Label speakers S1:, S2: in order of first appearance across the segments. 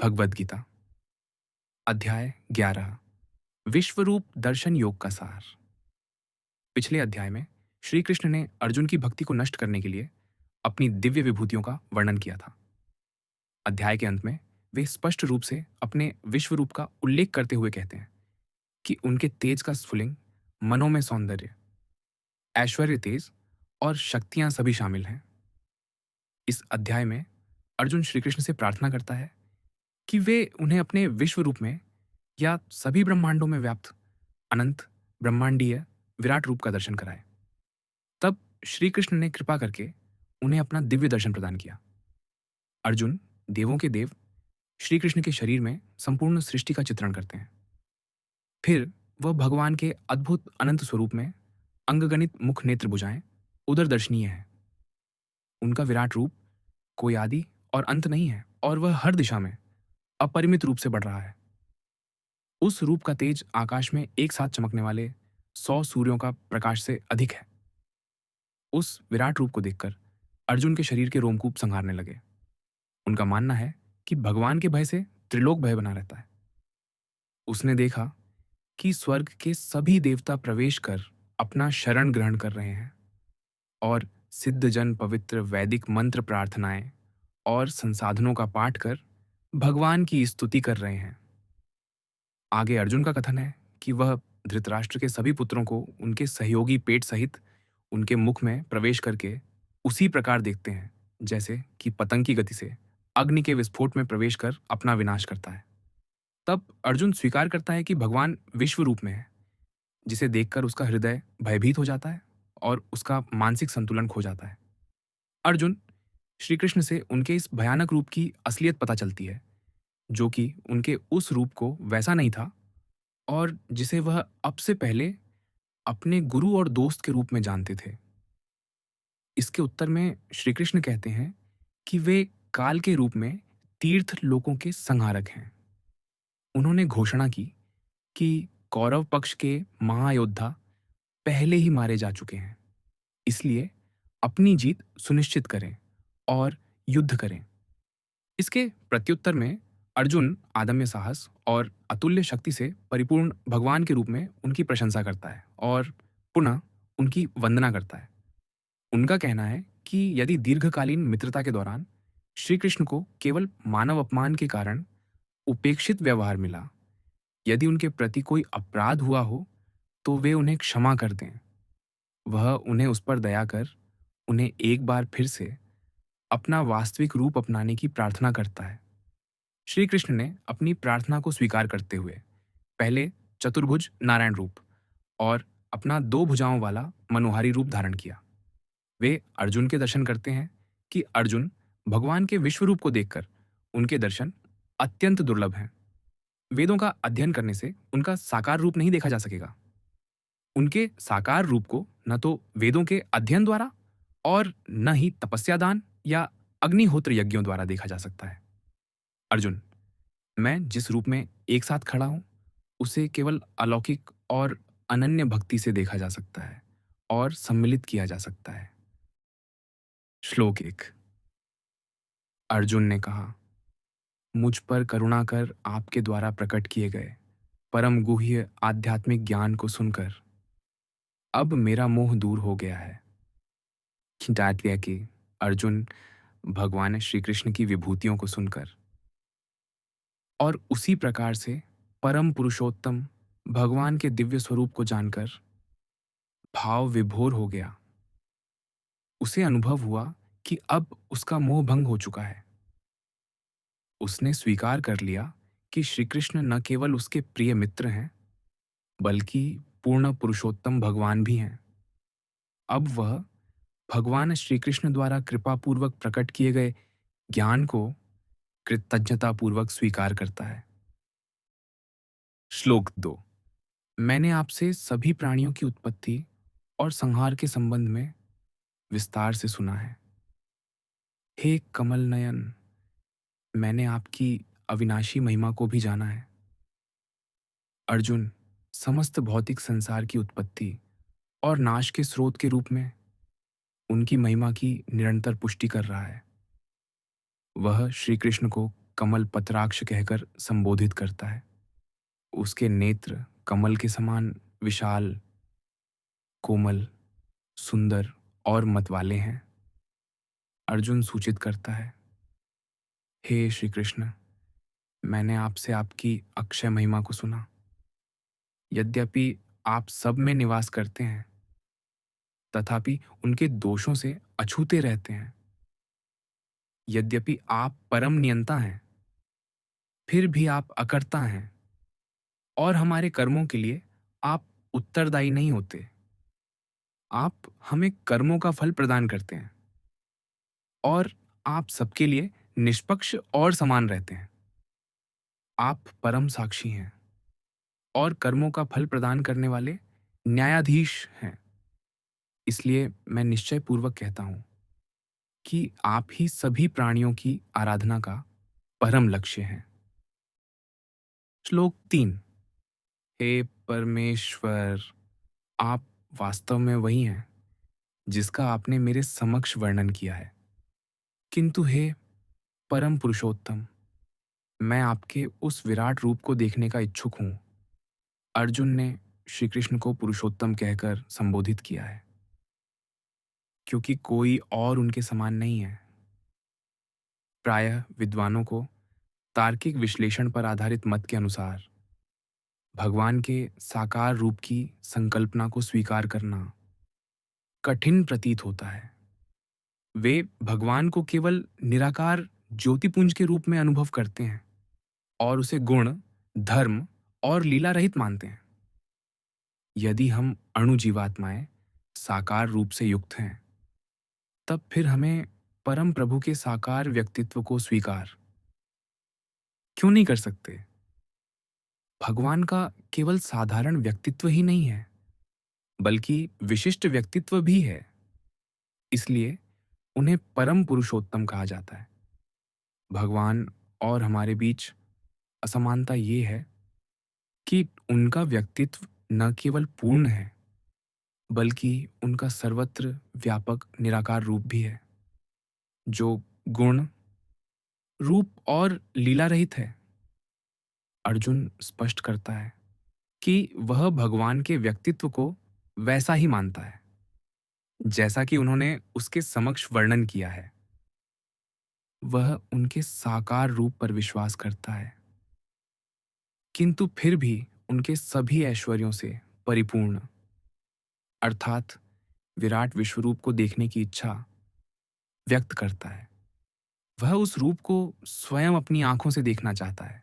S1: भगवद गीता अध्याय 11 विश्वरूप दर्शन योग का सार। पिछले अध्याय में श्री कृष्ण ने अर्जुन की भक्ति को नष्ट करने के लिए अपनी दिव्य विभूतियों का वर्णन किया था। अध्याय के अंत में वे स्पष्ट रूप से अपने विश्वरूप का उल्लेख करते हुए कहते हैं कि उनके तेज का स्फुलिंग, मनों में सौंदर्य, ऐश्वर्य तेज और शक्तियां सभी शामिल हैं। इस अध्याय में अर्जुन श्री कृष्ण से प्रार्थना करता है कि वे उन्हें अपने विश्व रूप में या सभी ब्रह्मांडों में व्याप्त अनंत ब्रह्मांडीय विराट रूप का दर्शन कराए। तब श्री कृष्ण ने कृपा करके उन्हें अपना दिव्य दर्शन प्रदान किया। अर्जुन, देवों के देव, श्री कृष्ण के शरीर में संपूर्ण सृष्टि का चित्रण करते हैं। फिर वह भगवान के अद्भुत अनंत स्वरूप में अंगगणित मुख नेत्र भुजाएं उदर दर्शनीय है। उनका विराट रूप कोई आदि और अंत नहीं है और वह हर दिशा में अपरिमित रूप से बढ़ रहा है। उस रूप का तेज आकाश में एक साथ चमकने वाले 100 सूर्यों का प्रकाश से अधिक है। उस विराट रूप को देखकर अर्जुन के शरीर के रोमकूप संहारने लगे। उनका मानना है कि भगवान के भय से त्रिलोक भय बना रहता है। उसने देखा कि स्वर्ग के सभी देवता प्रवेश कर अपना शरण ग्रहण कर रहे हैं और सिद्ध जन पवित्र वैदिक मंत्र प्रार्थनाएं और संसाधनों का पाठ कर भगवान की स्तुति कर रहे हैं। आगे अर्जुन का कथन है कि वह धृतराष्ट्र के सभी पुत्रों को उनके सहयोगी पेट सहित उनके मुख में प्रवेश करके उसी प्रकार देखते हैं जैसे कि पतंग की गति से अग्नि के विस्फोट में प्रवेश कर अपना विनाश करता है। तब अर्जुन स्वीकार करता है कि भगवान विश्व रूप में है, जिसे देखकर उसका हृदय भयभीत हो जाता है और उसका मानसिक संतुलन खो जाता है। अर्जुन, श्री कृष्ण से उनके इस भयानक रूप की असलियत पता चलती है, जो कि उनके उस रूप को वैसा नहीं था और जिसे वह अब से पहले अपने गुरु और दोस्त के रूप में जानते थे। इसके उत्तर में श्री कृष्ण कहते हैं कि वे काल के रूप में तीर्थ लोकों के संहारक हैं। उन्होंने घोषणा की कि कौरव पक्ष के महायोद्धा पहले ही मारे जा चुके हैं, इसलिए अपनी जीत सुनिश्चित करें और युद्ध करें। इसके प्रत्युत्तर में अर्जुन अदम्य साहस और अतुल्य शक्ति से परिपूर्ण भगवान के रूप में उनकी प्रशंसा करता है और पुनः उनकी वंदना करता है। उनका कहना है कि यदि दीर्घकालीन मित्रता के दौरान श्री कृष्ण को केवल मानव अपमान के कारण उपेक्षित व्यवहार मिला, यदि उनके प्रति कोई अपराध हुआ हो, तो वे उन्हें क्षमा कर दें। वह उन्हें उस पर दया कर उन्हें एक बार फिर से अपना वास्तविक रूप अपनाने की प्रार्थना करता है। श्री कृष्ण ने अपनी प्रार्थना को स्वीकार करते हुए पहले चतुर्भुज नारायण रूप और अपना 2 भुजाओं वाला मनोहारी रूप धारण किया। वे अर्जुन के दर्शन करते हैं कि अर्जुन भगवान के विश्व रूप को देखकर उनके दर्शन अत्यंत दुर्लभ हैं। वेदों का अध्ययन करने से उनका साकार रूप नहीं देखा जा सकेगा। उनके साकार रूप को न तो वेदों के अध्ययन द्वारा और न ही तपस्या दान या अग्निहोत्र यज्ञों द्वारा देखा जा सकता है। अर्जुन, मैं जिस रूप में एक साथ खड़ा हूं, उसे केवल अलौकिक और अनन्य भक्ति से देखा जा सकता है और सम्मिलित किया जा सकता है। श्लोक 1। अर्जुन ने कहा, मुझ पर करुणा कर आपके द्वारा प्रकट किए गए परम गुह्य आध्यात्मिक ज्ञान को सुनकर अब मेरा मोह दूर हो गया है। डांट दिया कि अर्जुन भगवान श्री कृष्ण की विभूतियों को सुनकर और उसी प्रकार से परम पुरुषोत्तम भगवान के दिव्य स्वरूप को जानकर भाव विभोर हो गया। उसे अनुभव हुआ कि अब उसका मोह भंग हो चुका है। उसने स्वीकार कर लिया कि श्री कृष्ण न केवल उसके प्रिय मित्र हैं, बल्कि पूर्ण पुरुषोत्तम भगवान भी हैं। अब वह भगवान श्री कृष्ण द्वारा कृपापूर्वक प्रकट किए गए ज्ञान को कृतज्ञतापूर्वक स्वीकार करता है। श्लोक 2। मैंने आपसे सभी प्राणियों की उत्पत्ति और संहार के संबंध में विस्तार से सुना है। हे कमल नयन, मैंने आपकी अविनाशी महिमा को भी जाना है। अर्जुन समस्त भौतिक संसार की उत्पत्ति और नाश के स्रोत के रूप में उनकी महिमा की निरंतर पुष्टि कर रहा है। वह श्री कृष्ण को कमल पत्राक्ष कहकर संबोधित करता है। उसके नेत्र कमल के समान विशाल, कोमल, सुंदर और मतवाले हैं। अर्जुन सूचित करता है, हे श्री कृष्ण, मैंने आपसे आपकी अक्षय महिमा को सुना। यद्यपि आप सब में निवास करते हैं, तथापि उनके दोषों से अछूते रहते हैं। यद्यपि आप परम नियंता हैं, फिर भी आप अकर्ता हैं और हमारे कर्मों के लिए आप उत्तरदायी नहीं होते। आप हमें कर्मों का फल प्रदान करते हैं और आप सबके लिए निष्पक्ष और समान रहते हैं। आप परम साक्षी हैं और कर्मों का फल प्रदान करने वाले न्यायाधीश हैं। इसलिए मैं निश्चय पूर्वक कहता हूं कि आप ही सभी प्राणियों की आराधना का परम लक्ष्य हैं। श्लोक 3। हे परमेश्वर, आप वास्तव में वही हैं जिसका आपने मेरे समक्ष वर्णन किया है। किंतु हे परम पुरुषोत्तम, मैं आपके उस विराट रूप को देखने का इच्छुक हूं। अर्जुन ने श्री कृष्ण को पुरुषोत्तम कहकर संबोधित किया है, क्योंकि कोई और उनके समान नहीं है। प्रायः विद्वानों को तार्किक विश्लेषण पर आधारित मत के अनुसार भगवान के साकार रूप की संकल्पना को स्वीकार करना कठिन प्रतीत होता है। वे भगवान को केवल निराकार ज्योतिपुंज के रूप में अनुभव करते हैं और उसे गुण, धर्म और लीला रहित मानते हैं। यदि हम अणु जीवात्माएं साकार रूप से युक्त हैं, तब फिर हमें परम प्रभु के साकार व्यक्तित्व को स्वीकार क्यों नहीं कर सकते? भगवान का केवल साधारण व्यक्तित्व ही नहीं है, बल्कि विशिष्ट व्यक्तित्व भी है। इसलिए उन्हें परम पुरुषोत्तम कहा जाता है। भगवान और हमारे बीच असमानता ये है कि उनका व्यक्तित्व न केवल पूर्ण है, बल्कि उनका सर्वत्र व्यापक निराकार रूप भी है, जो गुण, रूप और लीला रहित है। अर्जुन स्पष्ट करता है कि वह भगवान के व्यक्तित्व को वैसा ही मानता है जैसा कि उन्होंने उसके समक्ष वर्णन किया है। वह उनके साकार रूप पर विश्वास करता है, किंतु फिर भी उनके सभी ऐश्वर्यों से परिपूर्ण, अर्थात विराट विश्वरूप को देखने की इच्छा व्यक्त करता है। वह उस रूप को स्वयं अपनी आंखों से देखना चाहता है।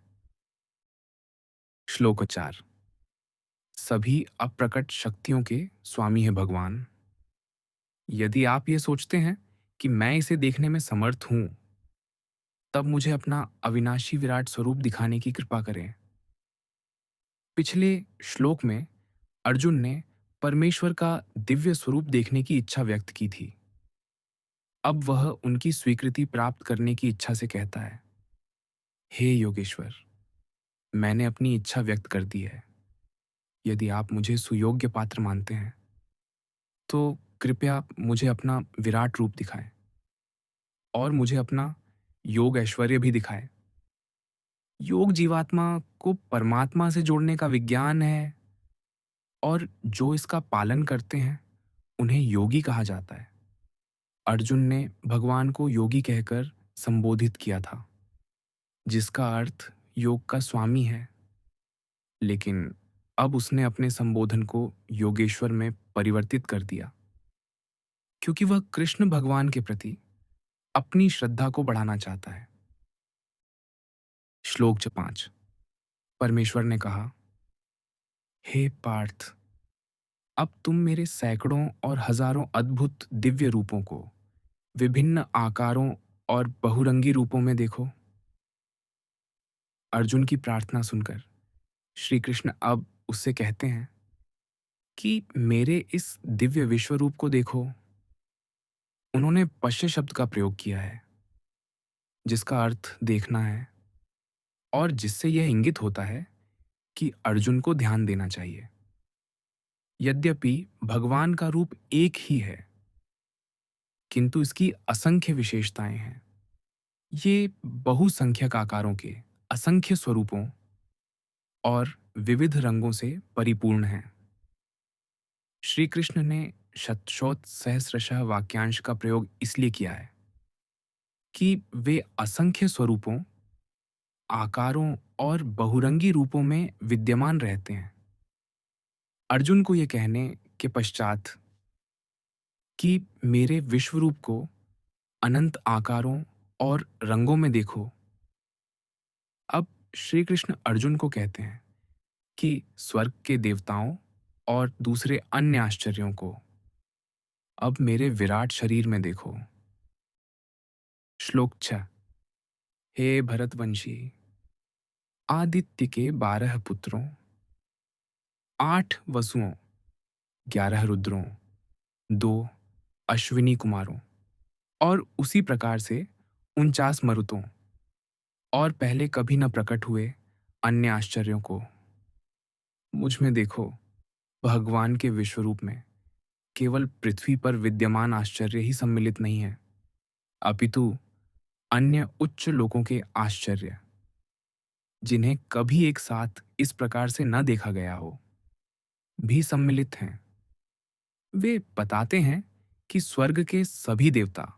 S1: श्लोक 4। सभी अप्रकट शक्तियों के स्वामी है भगवान। यदि आप ये सोचते हैं कि मैं इसे देखने में समर्थ हूं, तब मुझे अपना अविनाशी विराट स्वरूप दिखाने की कृपा करें। पिछले श्लोक में अर्जुन ने परमेश्वर का दिव्य स्वरूप देखने की इच्छा व्यक्त की थी। अब वह उनकी स्वीकृति प्राप्त करने की इच्छा से कहता है, हे योगेश्वर, मैंने अपनी इच्छा व्यक्त कर दी है। यदि आप मुझे सुयोग्य पात्र मानते हैं, तो कृपया मुझे अपना विराट रूप दिखाएं और मुझे अपना योग ऐश्वर्य भी दिखाएं। योग जीवात्मा को परमात्मा से जोड़ने का विज्ञान है और जो इसका पालन करते हैं उन्हें योगी कहा जाता है। अर्जुन ने भगवान को योगी कहकर संबोधित किया था, जिसका अर्थ योग का स्वामी है। लेकिन अब उसने अपने संबोधन को योगेश्वर में परिवर्तित कर दिया, क्योंकि वह कृष्ण भगवान के प्रति अपनी श्रद्धा को बढ़ाना चाहता है। श्लोक 5। परमेश्वर ने कहा, हे पार्थ, अब तुम मेरे सैकड़ों और हजारों अद्भुत दिव्य रूपों को विभिन्न आकारों और बहुरंगी रूपों में देखो। अर्जुन की प्रार्थना सुनकर श्री कृष्ण अब उससे कहते हैं कि मेरे इस दिव्य विश्व रूप को देखो। उन्होंने पश्य शब्द का प्रयोग किया है, जिसका अर्थ देखना है और जिससे यह इंगित होता है कि अर्जुन को ध्यान देना चाहिए। यद्यपि भगवान का रूप एक ही है, किंतु इसकी असंख्य विशेषताएं हैं। ये बहुसंख्यक आकारों के असंख्य स्वरूपों और विविध रंगों से परिपूर्ण हैं। श्री कृष्ण ने शतशोथ सहस्रशः वाक्यांश का प्रयोग इसलिए किया है कि वे असंख्य स्वरूपों, आकारों और बहुरंगी रूपों में विद्यमान रहते हैं। अर्जुन को ये कहने के पश्चात कि मेरे विश्वरूप को अनंत आकारों और रंगों में देखो, अब श्री कृष्ण अर्जुन को कहते हैं कि स्वर्ग के देवताओं और दूसरे अन्य आश्चर्यों को अब मेरे विराट शरीर में देखो। श्लोक 6। हे भरतवंशी, आदित्य के 12 पुत्रों, 8 वसुओं, 11 रुद्रों, 2 अश्विनी कुमारों और उसी प्रकार से 49 मरुतों और पहले कभी न प्रकट हुए अन्य आश्चर्यों को मुझ में देखो। भगवान के विश्वरूप में केवल पृथ्वी पर विद्यमान आश्चर्य ही सम्मिलित नहीं है, अपितु अन्य उच्च लोकों के आश्चर्य, जिन्हें कभी एक साथ इस प्रकार से न देखा गया हो, भी सम्मिलित हैं। वे बताते हैं कि स्वर्ग के सभी देवता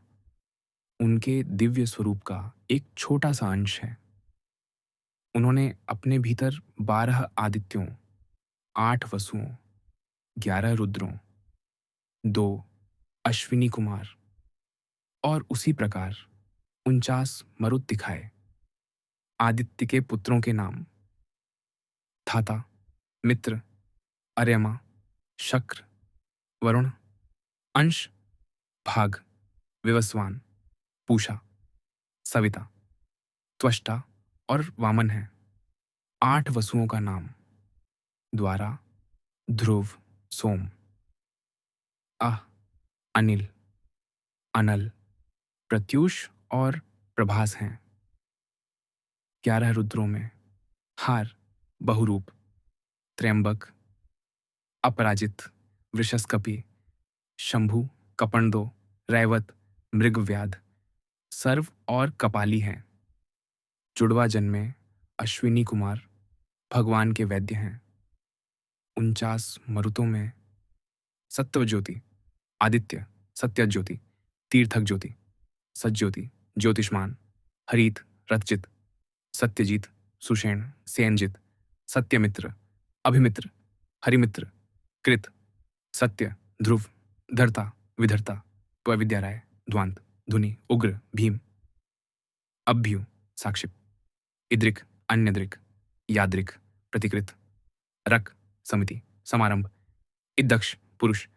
S1: उनके दिव्य स्वरूप का एक छोटा सा अंश है। उन्होंने अपने भीतर 12 आदित्यों, 8 वसुओं, 11 रुद्रों, 2 अश्विनी कुमार और उसी प्रकार 49 मरुत दिखाए। आदित्य के पुत्रों के नाम धाता, मित्र, अर्यमा, शक्र, वरुण, अंश, भाग, विवस्वान, पूषा, सविता, त्वष्टा और वामन है। 8 वसुओं का नाम द्वारा, ध्रुव, सोम, अह, अनिल, अनल, प्रत्यूष और प्रभास हैं। 11 रुद्रों में हार, बहुरूप, त्र्यंबक, अपराजित, वृषस्कपि, शंभु, कपंडो, रैवत, मृगव्याध, सर्व और कपाली हैं। जुड़वा जन्मे अश्विनी कुमार भगवान के वैद्य हैं। 49 मरुतों में सत्वज्योति, आदित्य, सत्यज्योति, तीर्थक ज्योति, सज्ज्योति, ज्योतिष्मान, हरित, रथजित, सत्यजीत, सुषेण, सेनजित, सत्यमित्र, अभिमित्र, हरिमित्र, कृत, सत्य, ध्रुव, धर्ता, विधर्ता, त्वविद्याराय, ध्वांत, धुनि, उग्र, भीम, अभ्यु, साक्षिप, इद्रिक, अन्यद्रिक, याद्रिक, प्रतिकृत, रक, समिति, समारंभ, इदक्ष, पुरुष,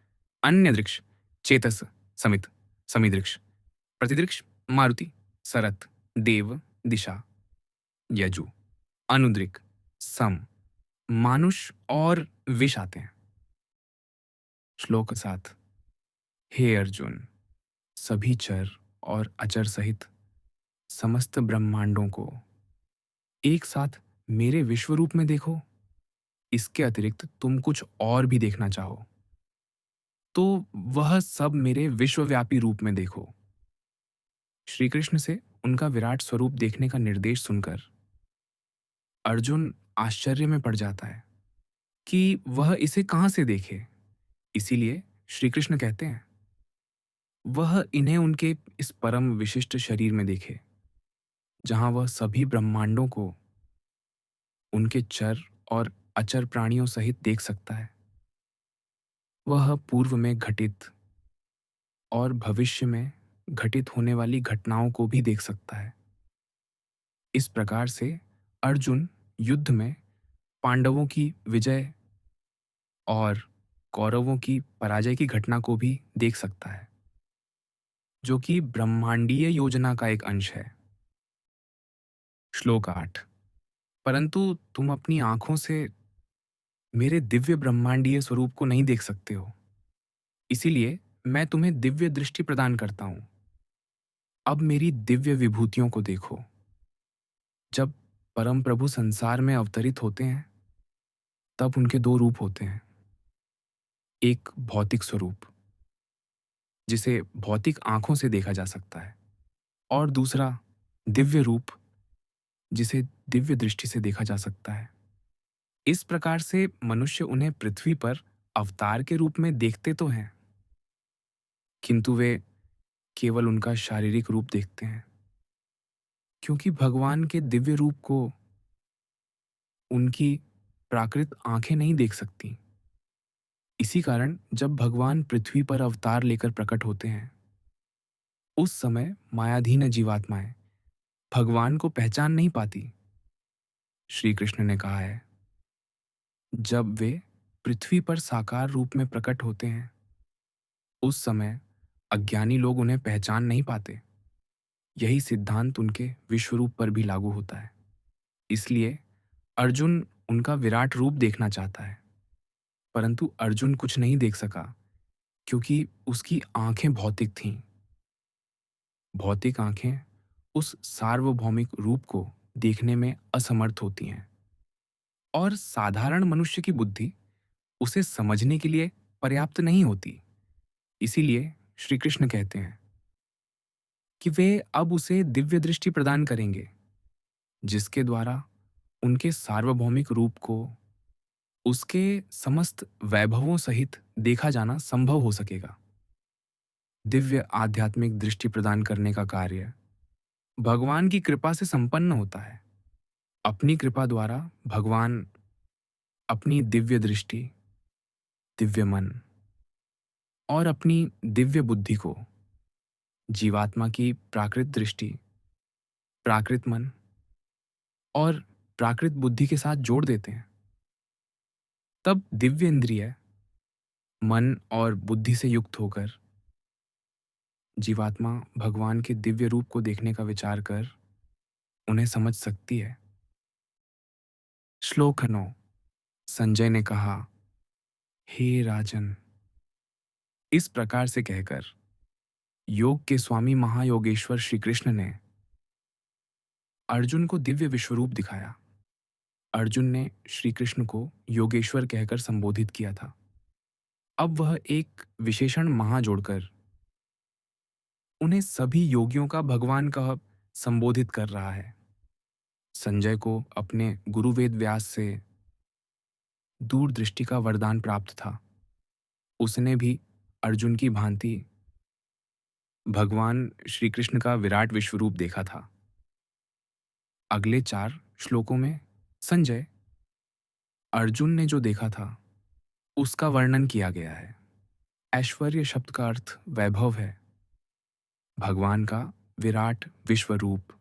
S1: अन्यदृक्ष, चेतस, समित, समिदृक्ष, प्रतिदृक्ष, मारुति, सरत, देव, दिशा, यजु, अनुद्रिक, सम, मानुष और विष आते हैं। श्लोक 7। हे अर्जुन, सभी चर और अचर सहित समस्त ब्रह्मांडों को एक साथ मेरे विश्वरूप में देखो। इसके अतिरिक्त तुम कुछ और भी देखना चाहो तो वह सब मेरे विश्वव्यापी रूप में देखो। श्री कृष्ण से उनका विराट स्वरूप देखने का निर्देश सुनकर अर्जुन आश्चर्य में पड़ जाता है कि वह इसे कहां से देखे। इसीलिए श्री कृष्ण कहते हैं वह इन्हें उनके इस परम विशिष्ट शरीर में देखे, जहां वह सभी ब्रह्मांडों को उनके चर और अचर प्राणियों सहित देख सकता है। वह पूर्व में घटित और भविष्य में घटित होने वाली घटनाओं को भी देख सकता है। इस प्रकार से अर्जुन युद्ध में पांडवों की विजय और कौरवों की पराजय की घटना को भी देख सकता है, जो कि ब्रह्मांडीय योजना का एक अंश है। श्लोक 8। परंतु तुम अपनी आंखों से मेरे दिव्य ब्रह्मांडीय स्वरूप को नहीं देख सकते हो, इसीलिए मैं तुम्हें दिव्य दृष्टि प्रदान करता हूं। अब मेरी दिव्य विभूतियों को देखो। जब परम प्रभु संसार में अवतरित होते हैं तब उनके दो रूप होते हैं। एक भौतिक स्वरूप, जिसे भौतिक आंखों से देखा जा सकता है, और दूसरा दिव्य रूप जिसे दिव्य दृष्टि से देखा जा सकता है। इस प्रकार से मनुष्य उन्हें पृथ्वी पर अवतार के रूप में देखते तो हैं, किंतु वे केवल उनका शारीरिक रूप देखते हैं, क्योंकि भगवान के दिव्य रूप को उनकी प्राकृत आंखें नहीं देख सकती। इसी कारण जब भगवान पृथ्वी पर अवतार लेकर प्रकट होते हैं, उस समय मायाधीन जीवात्माएं भगवान को पहचान नहीं पाती। श्री कृष्ण ने कहा है, जब वे पृथ्वी पर साकार रूप में प्रकट होते हैं, उस समय अज्ञानी लोग उन्हें पहचान नहीं पाते। यही सिद्धांत उनके विश्वरूप पर भी लागू होता है। इसलिए अर्जुन उनका विराट रूप देखना चाहता है, परंतु अर्जुन कुछ नहीं देख सका, क्योंकि उसकी आंखें भौतिक थीं। भौतिक आंखें उस सार्वभौमिक रूप को देखने में असमर्थ होती हैं, और साधारण मनुष्य की बुद्धि उसे समझने के लिए पर्याप्त नहीं होती। इसीलिए श्री कृष्ण कहते हैं कि वे अब उसे दिव्य दृष्टि प्रदान करेंगे, जिसके द्वारा उनके सार्वभौमिक रूप को उसके समस्त वैभवों सहित देखा जाना संभव हो सकेगा। दिव्य आध्यात्मिक दृष्टि प्रदान करने का कार्य भगवान की कृपा से संपन्न होता है। अपनी कृपा द्वारा भगवान अपनी दिव्य दृष्टि, दिव्य मन और अपनी दिव्य बुद्धि को जीवात्मा की प्राकृत दृष्टि, प्राकृत मन और प्राकृत बुद्धि के साथ जोड़ देते हैं। तब दिव्य इंद्रिय मन और बुद्धि से युक्त होकर जीवात्मा भगवान के दिव्य रूप को देखने का विचार कर उन्हें समझ सकती है। श्लोक 9। संजय ने कहा, हे राजन, इस प्रकार से कहकर योग के स्वामी महायोगेश्वर श्री कृष्ण ने अर्जुन को दिव्य विश्वरूप दिखाया। अर्जुन ने श्री कृष्ण को योगेश्वर कहकर संबोधित किया था। अब वह एक विशेषण महा जोड़कर उन्हें सभी योगियों का भगवान कह संबोधित कर रहा है। संजय को अपने गुरु वेद व्यास से दूरदृष्टि का वरदान प्राप्त था। उसने भी अर्जुन की भांति भगवान श्री कृष्ण का विराट विश्वरूप देखा था। अगले 4 श्लोकों में संजय, अर्जुन ने जो देखा था उसका वर्णन किया गया है। ऐश्वर्य शब्द का अर्थ वैभव है। भगवान का विराट विश्वरूप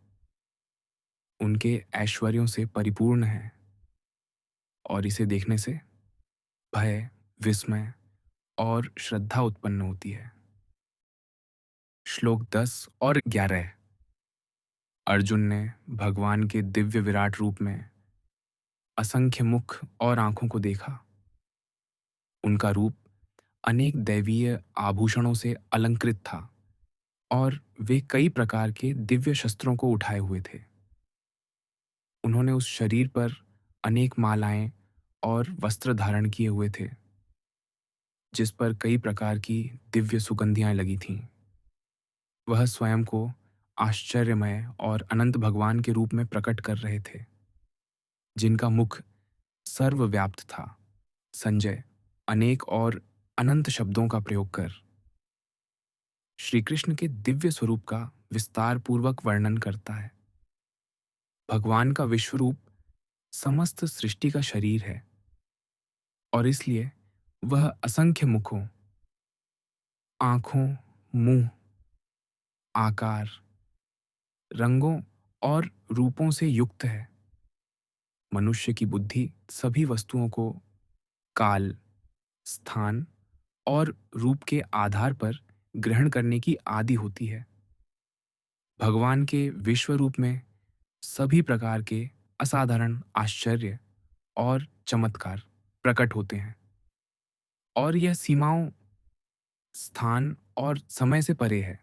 S1: उनके ऐश्वर्यों से परिपूर्ण है, और इसे देखने से भय, विस्मय और श्रद्धा उत्पन्न होती है। श्लोक 10 और 11। अर्जुन ने भगवान के दिव्य विराट रूप में असंख्य मुख और आंखों को देखा। उनका रूप अनेक दैवीय आभूषणों से अलंकृत था, और वे कई प्रकार के दिव्य शस्त्रों को उठाए हुए थे। उन्होंने उस शरीर पर अनेक मालाएं और वस्त्र धारण किए हुए थे, जिस पर कई प्रकार की दिव्य सुगंधियां लगी थीं। वह स्वयं को आश्चर्यमय और अनंत भगवान के रूप में प्रकट कर रहे थे, जिनका मुख सर्वव्याप्त था। संजय अनेक और अनंत शब्दों का प्रयोग कर श्री कृष्ण के दिव्य स्वरूप का विस्तार पूर्वक वर्णन करता है। भगवान का विश्वरूप समस्त सृष्टि का शरीर है, और इसलिए वह असंख्य मुखों, आंखों, मुंह, आकार, रंगों और रूपों से युक्त है। मनुष्य की बुद्धि सभी वस्तुओं को काल, स्थान और रूप के आधार पर ग्रहण करने की आदि होती है। भगवान के विश्व रूप में सभी प्रकार के असाधारण आश्चर्य और चमत्कार प्रकट होते हैं, और यह सीमाओं, स्थान और समय से परे है।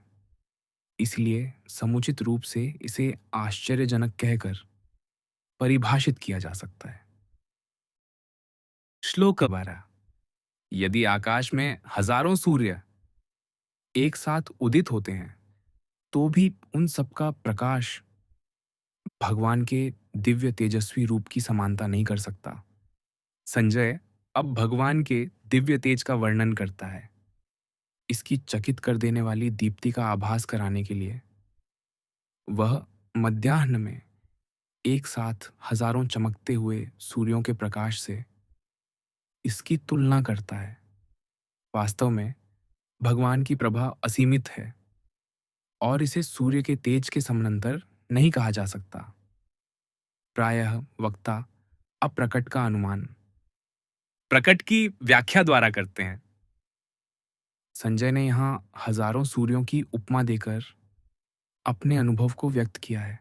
S1: इसलिए समुचित रूप से इसे आश्चर्यजनक कहकर परिभाषित किया जा सकता है। श्लोक 12। यदि आकाश में हजारों सूर्य एक साथ उदित होते हैं, तो भी उन सबका प्रकाश भगवान के दिव्य तेजस्वी रूप की समानता नहीं कर सकता। संजय अब भगवान के दिव्य तेज का वर्णन करता है, इसकी चकित कर देने वाली दीप्ति का आभास कराने के लिए। वह मध्याह्न में एक साथ हजारों चमकते हुए सूर्यों के प्रकाश से इसकी तुलना करता है। वास्तव में भगवान की प्रभा असीमित है और इसे सूर्य के तेज के समानांतर नहीं कहा जा सकता। प्रायः वक्ता अप्रकट का अनुमान प्रकट की व्याख्या द्वारा करते हैं। संजय ने यहाँ हजारों सूर्यों की उपमा देकर अपने अनुभव को व्यक्त किया है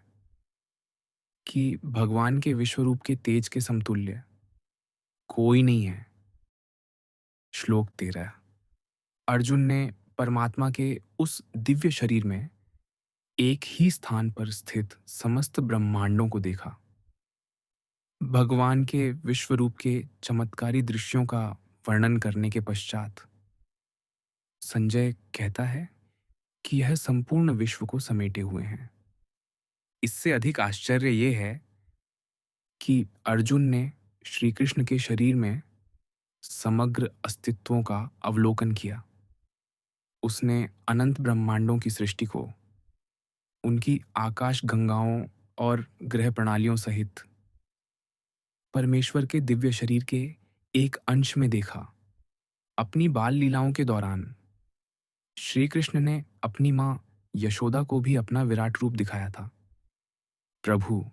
S1: कि भगवान के विश्वरूप के तेज के समतुल्य कोई नहीं है। श्लोक 13। अर्जुन ने परमात्मा के उस दिव्य शरीर में एक ही स्थान पर स्थित समस्त ब्रह्मांडों को देखा। भगवान के विश्वरूप के चमत्कारी दृश्यों का वर्णन करने के पश्चात संजय कहता है कि यह संपूर्ण विश्व को समेटे हुए हैं। इससे अधिक आश्चर्य ये है कि अर्जुन ने श्री कृष्ण के शरीर में समग्र अस्तित्वों का अवलोकन किया। उसने अनंत ब्रह्मांडों की सृष्टि को उनकी आकाश गंगाओं और ग्रह प्रणालियों सहित परमेश्वर के दिव्य शरीर के एक अंश में देखा। अपनी बाल लीलाओं के दौरान श्री कृष्ण ने अपनी मां यशोदा को भी अपना विराट रूप दिखाया था। प्रभु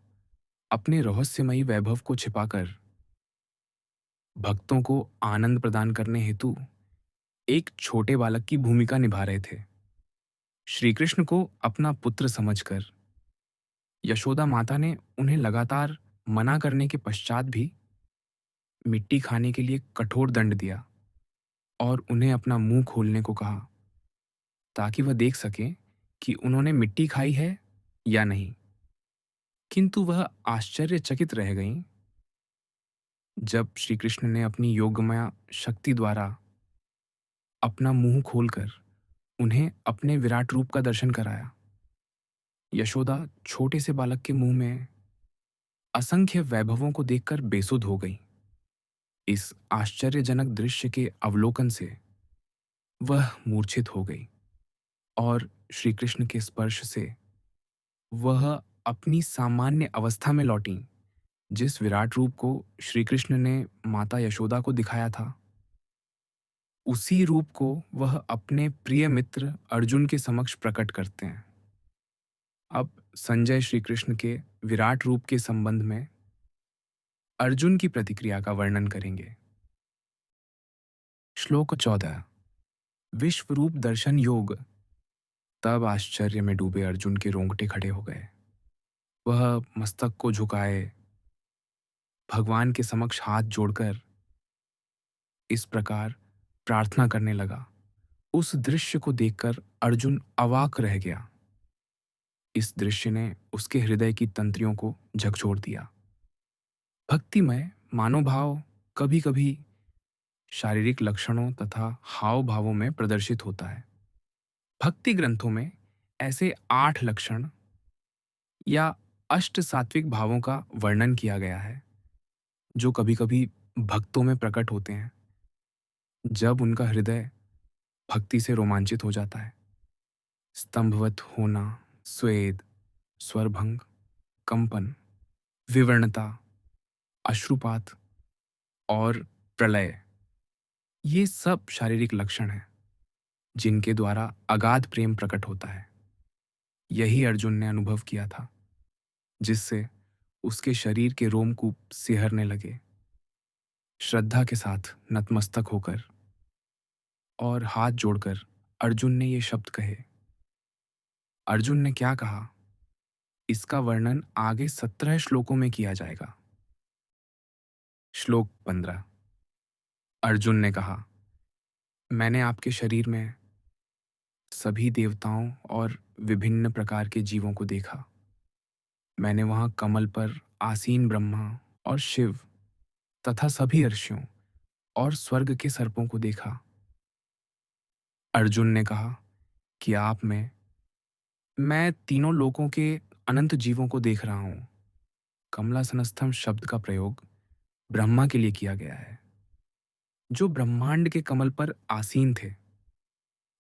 S1: अपने रहस्यमयी वैभव को छिपाकर भक्तों को आनंद प्रदान करने हेतु एक छोटे बालक की भूमिका निभा रहे थे। श्री कृष्ण को अपना पुत्र समझकर यशोदा माता ने उन्हें लगातार मना करने के पश्चात भी मिट्टी खाने के लिए कठोर दंड दिया और उन्हें अपना मुंह खोलने को कहा ताकि वह देख सकें कि उन्होंने मिट्टी खाई है या नहीं। किंतु वह आश्चर्यचकित रह गईं जब श्री कृष्ण ने अपनी योगमया शक्ति द्वारा अपना मुंह खोलकर उन्हें अपने विराट रूप का दर्शन कराया। यशोदा छोटे से बालक के मुंह में असंख्य वैभवों को देखकर बेसुध हो गई। इस आश्चर्यजनक दृश्य के अवलोकन से वह मूर्छित हो गई और श्री कृष्ण के स्पर्श से वह अपनी सामान्य अवस्था में लौटी। जिस विराट रूप को श्री कृष्ण ने माता यशोदा को दिखाया था, उसी रूप को वह अपने प्रिय मित्र अर्जुन के समक्ष प्रकट करते हैं। अब संजय श्री कृष्ण के विराट रूप के संबंध में अर्जुन की प्रतिक्रिया का वर्णन करेंगे। श्लोक 14। विश्वरूप दर्शन योग। तब आश्चर्य में डूबे अर्जुन के रोंगटे खड़े हो गए। वह मस्तक को झुकाए भगवान के समक्ष हाथ जोड़कर इस प्रकार प्रार्थना करने लगा। उस दृश्य को देखकर अर्जुन अवाक रह गया। इस दृश्य ने उसके हृदय की तंत्रियों को झकझोर दिया। भक्तिमय मानोभाव कभी कभी शारीरिक लक्षणों तथा हाव भावों में प्रदर्शित होता है। भक्ति ग्रंथों में ऐसे 8 लक्षण या अष्ट सात्विक भावों का वर्णन किया गया है जो कभी कभी भक्तों में प्रकट होते हैं जब उनका हृदय भक्ति से रोमांचित हो जाता है। स्तंभवत होना, स्वेद, स्वरभंग, कंपन, विवर्णता, अश्रुपात और प्रलय, ये सब शारीरिक लक्षण हैं जिनके द्वारा अगाध प्रेम प्रकट होता है। यही अर्जुन ने अनुभव किया था, जिससे उसके शरीर के रोमकूप सिहरने लगे। श्रद्धा के साथ नतमस्तक होकर और हाथ जोड़कर अर्जुन ने ये शब्द कहे। अर्जुन ने क्या कहा, इसका वर्णन आगे 17 श्लोकों में किया जाएगा। श्लोक 15। अर्जुन ने कहा, मैंने आपके शरीर में सभी देवताओं और विभिन्न प्रकार के जीवों को देखा। मैंने वहां कमल पर आसीन ब्रह्मा और शिव तथा सभी ऋषियों और स्वर्ग के सर्पों को देखा। अर्जुन ने कहा कि आप में मैं तीनों लोकों के अनंत जीवों को देख रहा हूं। कमलासनस्थम शब्द का प्रयोग ब्रह्मा के लिए किया गया है, जो ब्रह्मांड के कमल पर आसीन थे।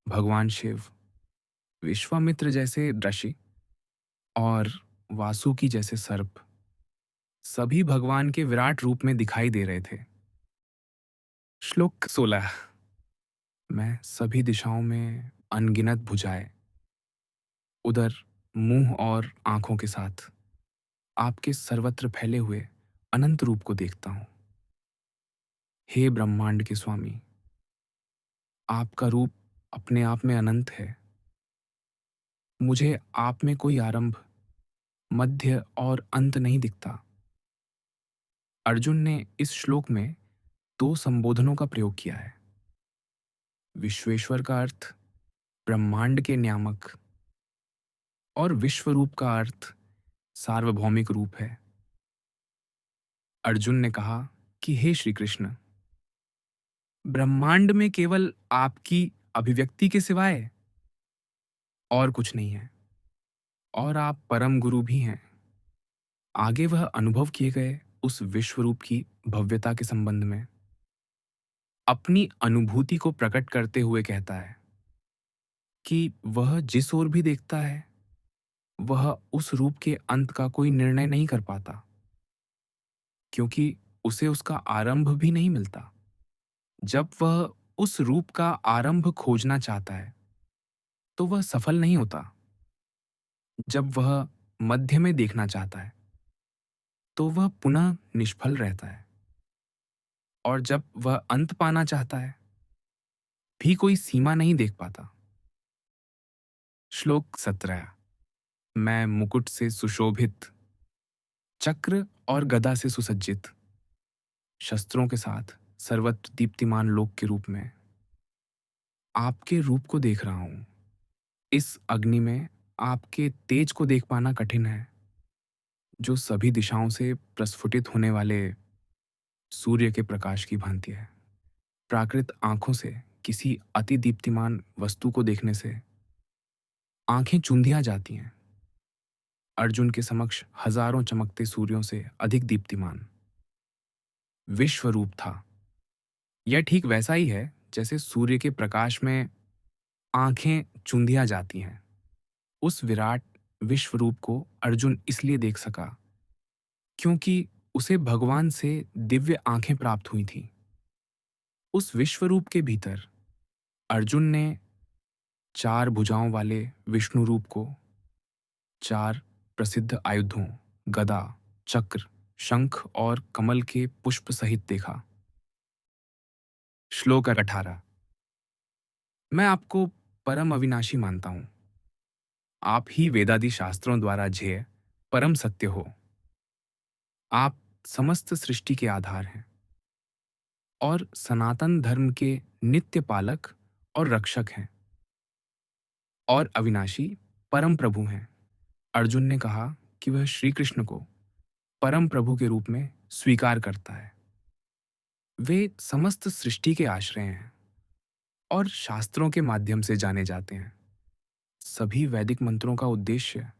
S1: भगवान शिव, विश्वामित्र जैसे ऋषि और वासुकी जैसे सर्प सभी भगवान के विराट रूप में दिखाई दे रहे थे। श्लोक 16। मैं सभी दिशाओं में अनगिनत भुजाएं, उदर, मुंह और आंखों के साथ आपके सर्वत्र फैले हुए अनंत रूप को देखता हूं। हे ब्रह्मांड के स्वामी, आपका रूप अपने आप में अनंत है। मुझे आप में कोई आरंभ, मध्य और अंत नहीं दिखता। अर्जुन ने इस श्लोक में दो संबोधनों का प्रयोग किया है। विश्वेश्वर का अर्थ ब्रह्मांड के नियामक और विश्वरूप का अर्थ सार्वभौमिक रूप है। अर्जुन ने कहा कि हे श्री कृष्ण, ब्रह्मांड में केवल आपकी अभिव्यक्ति के सिवाय और कुछ नहीं है, और आप परम गुरु भी हैं। आगे वह अनुभव किए गए उस विश्वरूप की भव्यता के संबंध में अपनी अनुभूति को प्रकट करते हुए कहता है कि वह जिस ओर भी देखता है, वह उस रूप के अंत का कोई निर्णय नहीं कर पाता, क्योंकि उसे उसका आरंभ भी नहीं मिलता। जब वह उस रूप का आरंभ खोजना चाहता है, तो वह सफल नहीं होता। जब वह मध्य में देखना चाहता है, तो वह पुनः निष्फल रहता है। और जब वह अंत पाना चाहता है, भी कोई सीमा नहीं देख पाता। श्लोक 17। मैं मुकुट से सुशोभित, चक्र और गदा से सुसज्जित, शस्त्रों के साथ सर्वत्र दीप्तिमान लोक के रूप में आपके रूप को देख रहा हूं। इस अग्नि में आपके तेज को देख पाना कठिन है, जो सभी दिशाओं से प्रस्फुटित होने वाले सूर्य के प्रकाश की भांति है। प्राकृत आंखों से किसी अति दीप्तिमान वस्तु को देखने से आंखें चुंधिया जाती हैं। अर्जुन के समक्ष हजारों चमकते सूर्यों से अधिक दीप्तिमान विश्व रूप था। यह ठीक वैसा ही है जैसे सूर्य के प्रकाश में आंखें चुंधिया जाती हैं। उस विराट विश्व रूप को अर्जुन इसलिए देख सका क्योंकि उसे भगवान से दिव्य आंखें प्राप्त हुई थीं। उस विश्व रूप के भीतर अर्जुन ने चार भुजाओं वाले विष्णु रूप को चार प्रसिद्ध आयुधों गदा, चक्र, शंख और कमल के पुष्प सहित देखा। श्लोक 18। मैं आपको परम अविनाशी मानता हूं। आप ही वेदादि शास्त्रों द्वारा ज्ञेय परम सत्य हो। आप समस्त सृष्टि के आधार हैं और सनातन धर्म के नित्य पालक और रक्षक हैं और अविनाशी परम प्रभु हैं। अर्जुन ने कहा कि वह श्री कृष्ण को परम प्रभु के रूप में स्वीकार करता है। वे समस्त सृष्टि के आश्रय हैं और शास्त्रों के माध्यम से जाने जाते हैं। सभी वैदिक मंत्रों का उद्देश्य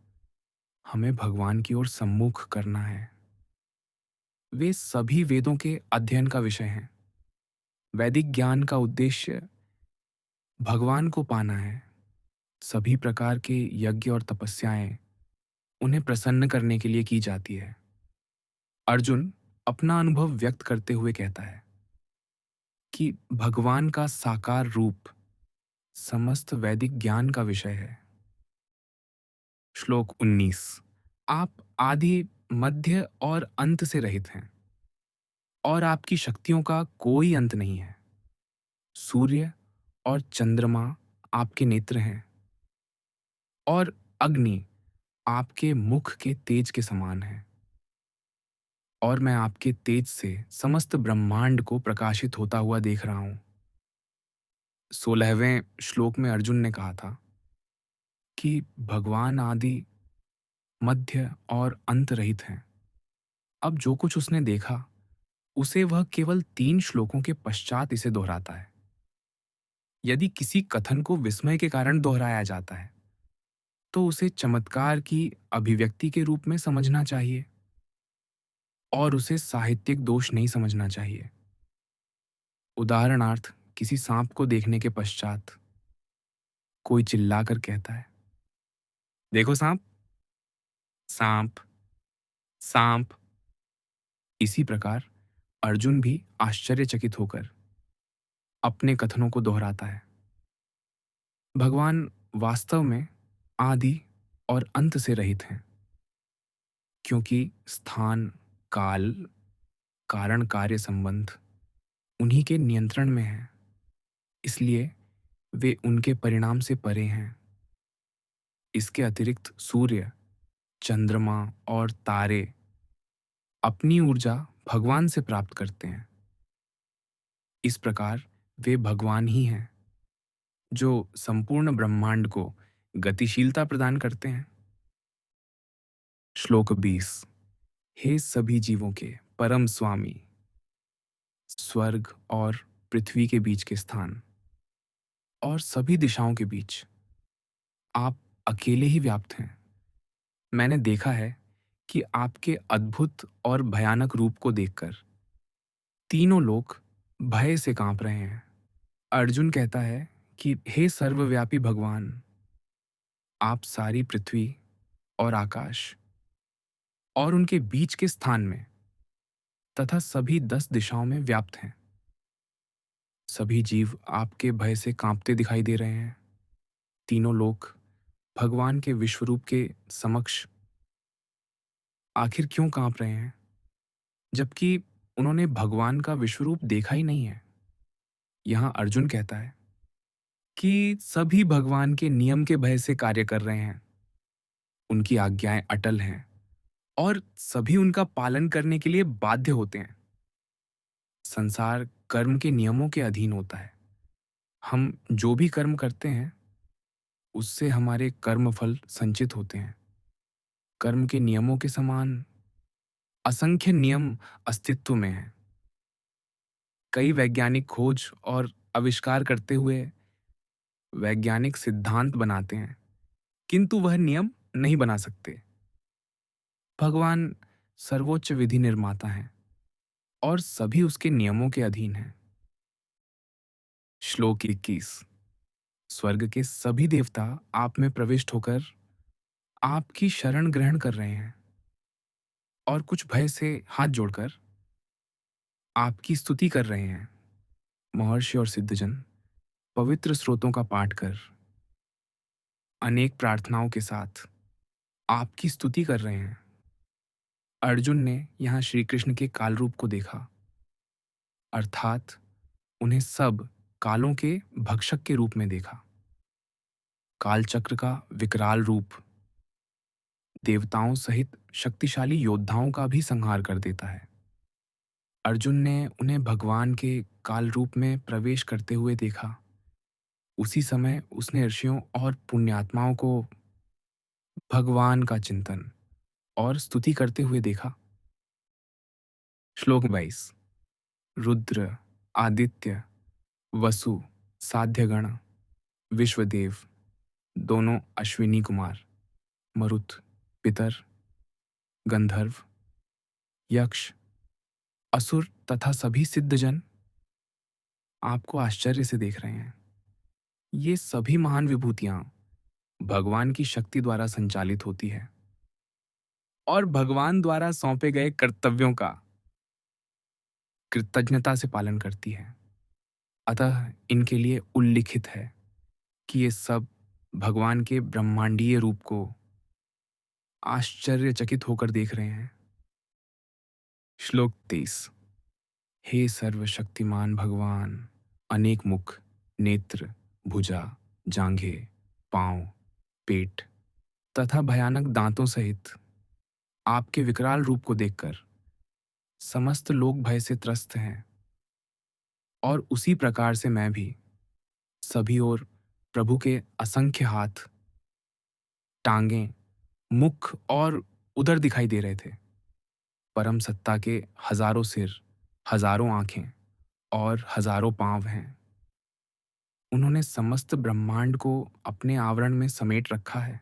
S1: हमें भगवान की ओर सम्मुख करना है। वे सभी वेदों के अध्ययन का विषय हैं। वैदिक ज्ञान का उद्देश्य भगवान को पाना है। सभी प्रकार के यज्ञ और तपस्याएं उन्हें प्रसन्न करने के लिए की जाती है। अर्जुन अपना अनुभव व्यक्त करते हुए कहता है कि भगवान का साकार रूप समस्त वैदिक ज्ञान का विषय है। श्लोक 19। आप आदि, मध्य और अंत से रहित हैं और आपकी शक्तियों का कोई अंत नहीं है। सूर्य और चंद्रमा आपके नेत्र हैं और अग्नि आपके मुख के तेज के समान है। और मैं आपके तेज से समस्त ब्रह्मांड को प्रकाशित होता हुआ देख रहा हूं। 16वें श्लोक में अर्जुन ने कहा था कि भगवान आदि, मध्य और अंत रहित हैं। अब जो कुछ उसने देखा, उसे वह केवल 3 श्लोकों के पश्चात इसे दोहराता है। यदि किसी कथन को विस्मय के कारण दोहराया जाता है, तो उसे चमत्कार की अभिव्यक्ति के रूप में समझना चाहिए। और उसे साहित्यिक दोष नहीं समझना चाहिए। उदाहरणार्थ, किसी सांप को देखने के पश्चात कोई चिल्लाकर कहता है, देखो सांप, सांप, सांप। इसी प्रकार अर्जुन भी आश्चर्यचकित होकर अपने कथनों को दोहराता है। भगवान वास्तव में आदि और अंत से रहित हैं, क्योंकि स्थान, काल, कारण कार्य संबंध उन्हीं के नियंत्रण में है। इसलिए वे उनके परिणाम से परे हैं। इसके अतिरिक्त सूर्य, चंद्रमा और तारे अपनी ऊर्जा भगवान से प्राप्त करते हैं। इस प्रकार वे भगवान ही हैं जो संपूर्ण ब्रह्मांड को गतिशीलता प्रदान करते हैं। श्लोक 20। हे सभी जीवों के परम स्वामी, स्वर्ग और पृथ्वी के बीच के स्थान और सभी दिशाओं के बीच आप अकेले ही व्याप्त हैं। मैंने देखा है कि आपके अद्भुत और भयानक रूप को देखकर तीनों लोग भय से कांप रहे हैं। अर्जुन कहता है कि हे सर्वव्यापी भगवान, आप सारी पृथ्वी और आकाश और उनके बीच के स्थान में तथा सभी 10 दिशाओं में व्याप्त हैं। सभी जीव आपके भय से कांपते दिखाई दे रहे हैं। तीनों लोग भगवान के विश्वरूप के समक्ष आखिर क्यों कांप रहे हैं, जबकि उन्होंने भगवान का विश्वरूप देखा ही नहीं है। यहां अर्जुन कहता है कि सभी भगवान के नियम के भय से कार्य कर रहे हैं। उनकी आज्ञाएं अटल हैं और सभी उनका पालन करने के लिए बाध्य होते हैं। संसार कर्म के नियमों के अधीन होता है। हम जो भी कर्म करते हैं उससे हमारे कर्म फल संचित होते हैं। कर्म के नियमों के समान असंख्य नियम अस्तित्व में हैं। कई वैज्ञानिक खोज और आविष्कार करते हुए वैज्ञानिक सिद्धांत बनाते हैं, किंतु वह नियम नहीं बना सकते। भगवान सर्वोच्च विधि निर्माता हैं और सभी उसके नियमों के अधीन हैं। श्लोक 21। स्वर्ग के सभी देवता आप में प्रविष्ट होकर आपकी शरण ग्रहण कर रहे हैं और कुछ भय से हाथ जोड़कर आपकी स्तुति कर रहे हैं। महर्षि और सिद्धजन पवित्र स्रोतों का पाठ कर अनेक प्रार्थनाओं के साथ आपकी स्तुति कर रहे हैं। अर्जुन ने यहाँ श्री कृष्ण के काल रूप को देखा, अर्थात उन्हें सब कालों के भक्षक के रूप में देखा। काल चक्र का विकराल रूप देवताओं सहित शक्तिशाली योद्धाओं का भी संहार कर देता है। अर्जुन ने उन्हें भगवान के काल रूप में प्रवेश करते हुए देखा। उसी समय उसने ऋषियों और पुण्यात्माओं को भगवान का चिंतन और स्तुति करते हुए देखा। श्लोक 22। रुद्र, आदित्य, वसु, साध्यगण, विश्वदेव, दोनों अश्विनी कुमार, मरुत, पितर, गंधर्व, यक्ष, असुर तथा सभी सिद्धजन आपको आश्चर्य से देख रहे हैं। ये सभी महान विभूतियां भगवान की शक्ति द्वारा संचालित होती है और भगवान द्वारा सौंपे गए कर्तव्यों का कृतज्ञता से पालन करती है। अतः इनके लिए उल्लिखित है कि ये सब भगवान के ब्रह्मांडीय रूप को आश्चर्यचकित होकर देख रहे हैं। श्लोक 23। हे सर्वशक्तिमान भगवान, अनेक मुख, नेत्र, भुजा, जांघें, पांव, पेट तथा भयानक दांतों सहित आपके विकराल रूप को देखकर समस्त लोग भय से त्रस्त हैं। और उसी प्रकार से मैं भी सभी ओर प्रभु के असंख्य हाथ, टांगें, मुख और उदर दिखाई दे रहे थे। परम सत्ता के हजारों सिर, हजारों आंखें और हजारों पांव हैं। उन्होंने समस्त ब्रह्मांड को अपने आवरण में समेट रखा है,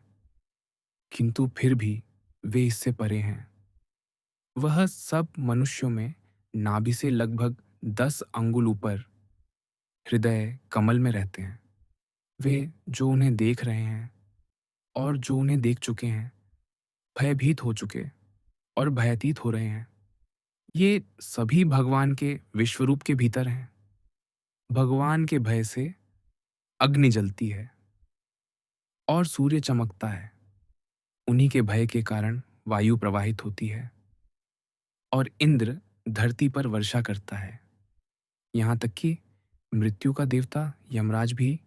S1: किंतु फिर भी वे इससे परे हैं। वह सब मनुष्यों में नाभि से लगभग 10 अंगुल ऊपर हृदय कमल में रहते हैं। वे जो उन्हें देख रहे हैं और जो उन्हें देख चुके हैं, भयभीत हो चुके और भयतीत हो रहे हैं, ये सभी भगवान के विश्वरूप के भीतर हैं। भगवान के भय से अग्नि जलती है और सूर्य चमकता है। उन्हीं के भय के कारण वायु प्रवाहित होती है और इंद्र धरती पर वर्षा करता है। यहाँ तक कि मृत्यु का देवता यमराज भी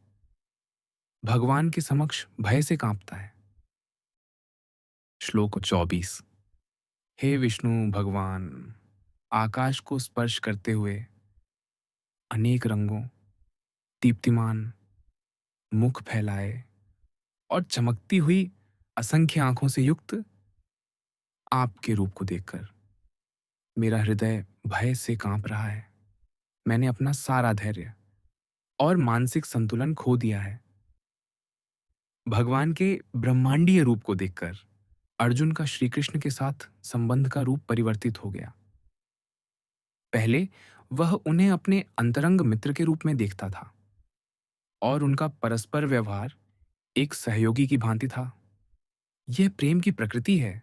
S1: भगवान के समक्ष भय से कांपता है। श्लोक 24। हे विष्णु भगवान, आकाश को स्पर्श करते हुए अनेक रंगों, दीप्तिमान मुख फैलाए और चमकती हुई असंख्य आंखों से युक्त आपके रूप को देखकर मेरा हृदय भय से कांप रहा है। मैंने अपना सारा धैर्य और मानसिक संतुलन खो दिया है। भगवान के ब्रह्मांडीय रूप को देखकर अर्जुन का श्री कृष्ण के साथ संबंध का रूप परिवर्तित हो गया। पहले वह उन्हें अपने अंतरंग मित्र के रूप में देखता था और उनका परस्पर व्यवहार एक सहयोगी की भांति था। यह प्रेम की प्रकृति है।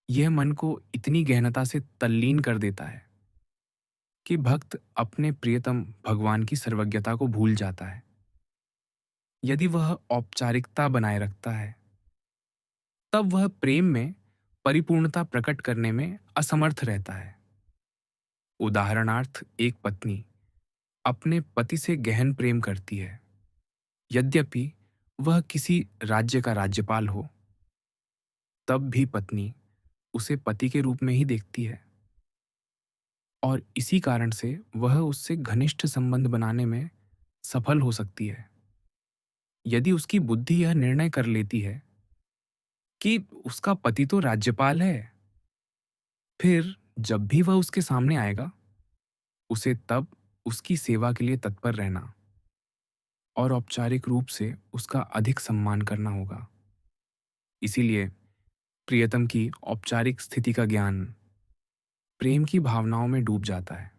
S1: यह मन को इतनी गहनता से तल्लीन कर देता है कि भक्त अपने प्रियतम भगवान की सर्वज्ञता को भूल जाता है। यदि वह औपचारिकता बनाए रखता है, तब वह प्रेम में परिपूर्णता प्रकट करने में असमर्थ रहता है। उदाहरणार्थ, एक पत्नी अपने पति से गहन प्रेम करती है, यद्यपि वह किसी राज्य का राज्यपाल हो। तब भी पत्नी उसे पति के रूप में ही देखती है और इसी कारण से वह उससे घनिष्ठ संबंध बनाने में सफल हो सकती है। यदि उसकी बुद्धि यह निर्णय कर लेती है कि उसका पति तो राज्यपाल है, फिर जब भी वह उसके सामने आएगा, उसे तब उसकी सेवा के लिए तत्पर रहना और औपचारिक रूप से उसका अधिक सम्मान करना होगा। इसीलिए प्रियतम की औपचारिक स्थिति का ज्ञान प्रेम की भावनाओं में डूब जाता है।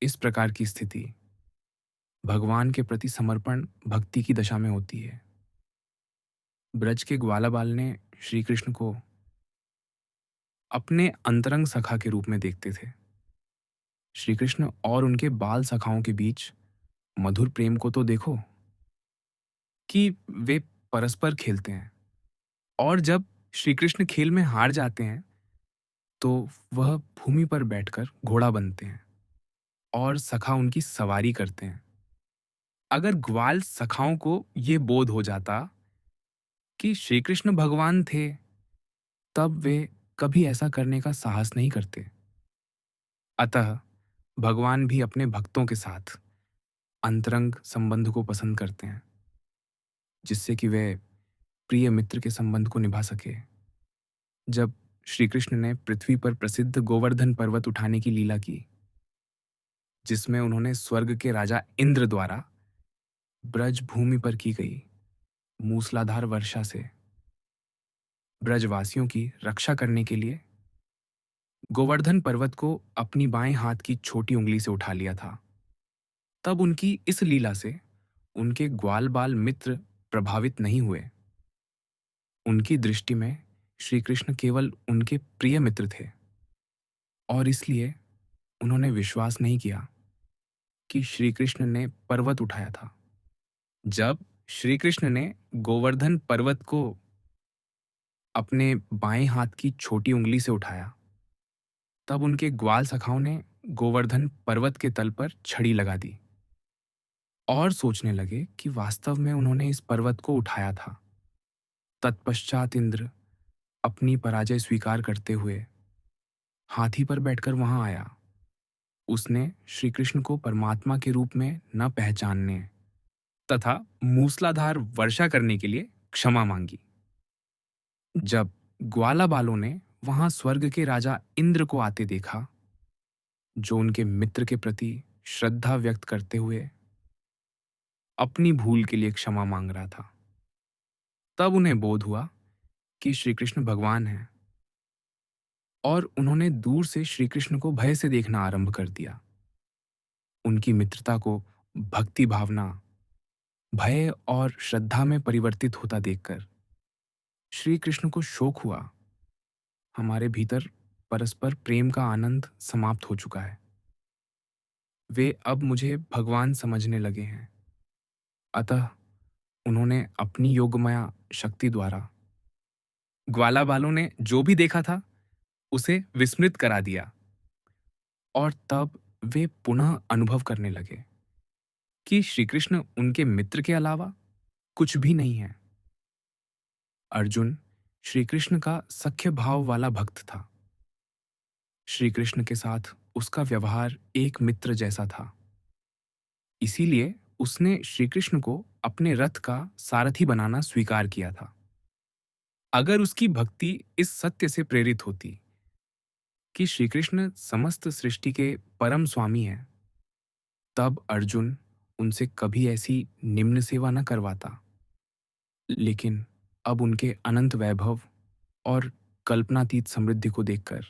S1: इस प्रकार की स्थिति भगवान के प्रति समर्पण भक्ति की दशा में होती है। ब्रज के ग्वालाबाल ने श्री कृष्ण को अपने अंतरंग सखा के रूप में देखते थे। श्री कृष्ण और उनके बाल सखाओं के बीच मधुर प्रेम को तो देखो कि वे परस्पर खेलते हैं और जब श्री कृष्ण खेल में हार जाते हैं तो वह भूमि पर बैठकर घोड़ा बनते हैं और सखा उनकी सवारी करते हैं। अगर ग्वाल सखाओं को ये बोध हो जाता कि श्री कृष्ण भगवान थे, तब वे कभी ऐसा करने का साहस नहीं करते। अतः भगवान भी अपने भक्तों के साथ अंतरंग संबंध को पसंद करते हैं, जिससे कि वे प्रिय मित्र के संबंध को निभा सके। जब श्री कृष्ण ने पृथ्वी पर प्रसिद्ध गोवर्धन पर्वत उठाने की लीला की, जिसमें उन्होंने स्वर्ग के राजा इंद्र द्वारा ब्रज भूमि पर की गई मूसलाधार वर्षा से ब्रजवासियों की रक्षा करने के लिए गोवर्धन पर्वत को अपनी बाएं हाथ की छोटी उंगली से उठा लिया था, तब उनकी इस लीला से उनके ग्वाल बाल मित्र प्रभावित नहीं हुए। उनकी दृष्टि में श्री कृष्ण केवल उनके प्रिय मित्र थे और इसलिए उन्होंने विश्वास नहीं किया कि श्री कृष्ण ने पर्वत उठाया था। जब श्री कृष्ण ने गोवर्धन पर्वत को अपने बाएं हाथ की छोटी उंगली से उठाया, तब उनके ग्वाल सखाओं ने गोवर्धन पर्वत के तल पर छड़ी लगा दी और सोचने लगे कि वास्तव में उन्होंने इस पर्वत को उठाया था। तत्पश्चात इंद्र अपनी पराजय स्वीकार करते हुए हाथी पर बैठकर वहां आया। उसने श्री कृष्ण को परमात्मा के रूप में न पहचानने तथा मूसलाधार वर्षा करने के लिए क्षमा मांगी। जब ग्वालाबालों ने वहां स्वर्ग के राजा इंद्र को आते देखा, जो उनके मित्र के प्रति श्रद्धा व्यक्त करते हुए अपनी भूल के लिए क्षमा मांग रहा था, तब उन्हें बोध हुआ कि श्री कृष्ण भगवान हैं। और उन्होंने दूर से श्री कृष्ण को भय से देखना आरंभ कर दिया। उनकी मित्रता को भक्ति भावना, भय और श्रद्धा में परिवर्तित होता देखकर श्री कृष्ण को शोक हुआ। हमारे भीतर परस्पर प्रेम का आनंद समाप्त हो चुका है। वे अब मुझे भगवान समझने लगे हैं। अतः उन्होंने अपनी योगमाया शक्ति द्वारा ग्वाला बालों ने जो भी देखा था उसे विस्मृत करा दिया, और तब वे पुनः अनुभव करने लगे कि श्री कृष्ण उनके मित्र के अलावा कुछ भी नहीं है। अर्जुन श्री कृष्ण का सख्य भाव वाला भक्त था। श्री कृष्ण के साथ उसका व्यवहार एक मित्र जैसा था। इसीलिए उसने श्री कृष्ण को अपने रथ का सारथी बनाना स्वीकार किया था। अगर उसकी भक्ति इस सत्य से प्रेरित होती कि श्री कृष्ण समस्त सृष्टि के परम स्वामी हैं, तब अर्जुन उनसे कभी ऐसी निम्न सेवा न करवाता। लेकिन अब उनके अनंत वैभव और कल्पनातीत समृद्धि को देखकर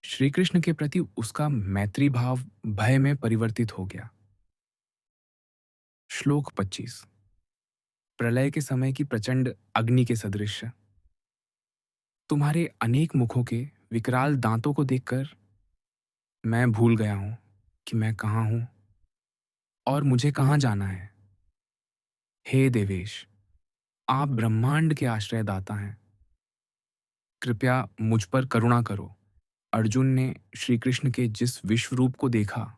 S1: श्री कृष्ण के प्रति उसका मैत्री भाव भय में परिवर्तित हो गया। श्लोक 25। प्रलय के समय की प्रचंड अग्नि के सदृश तुम्हारे अनेक मुखों के विकराल दांतों को देखकर मैं भूल गया हूं कि मैं कहाँ हूं और मुझे कहाँ जाना है। हे देवेश, आप ब्रह्मांड के आश्रयदाता हैं, कृपया मुझ पर करुणा करो। अर्जुन ने श्री कृष्ण के जिस विश्व रूप को देखा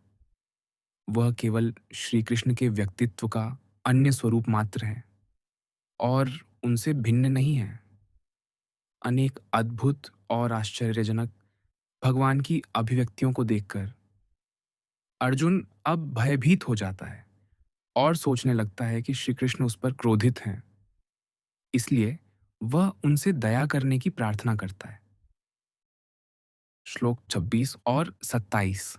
S1: वह केवल श्री कृष्ण के व्यक्तित्व का अन्य स्वरूप मात्र है और उनसे भिन्न नहीं है। अनेक अद्भुत और आश्चर्यजनक भगवान की अभिव्यक्तियों को देखकर अर्जुन अब भयभीत हो जाता है और सोचने लगता है कि श्री कृष्ण उस पर क्रोधित हैं। इसलिए वह उनसे दया करने की प्रार्थना करता है। श्लोक 26 और 27।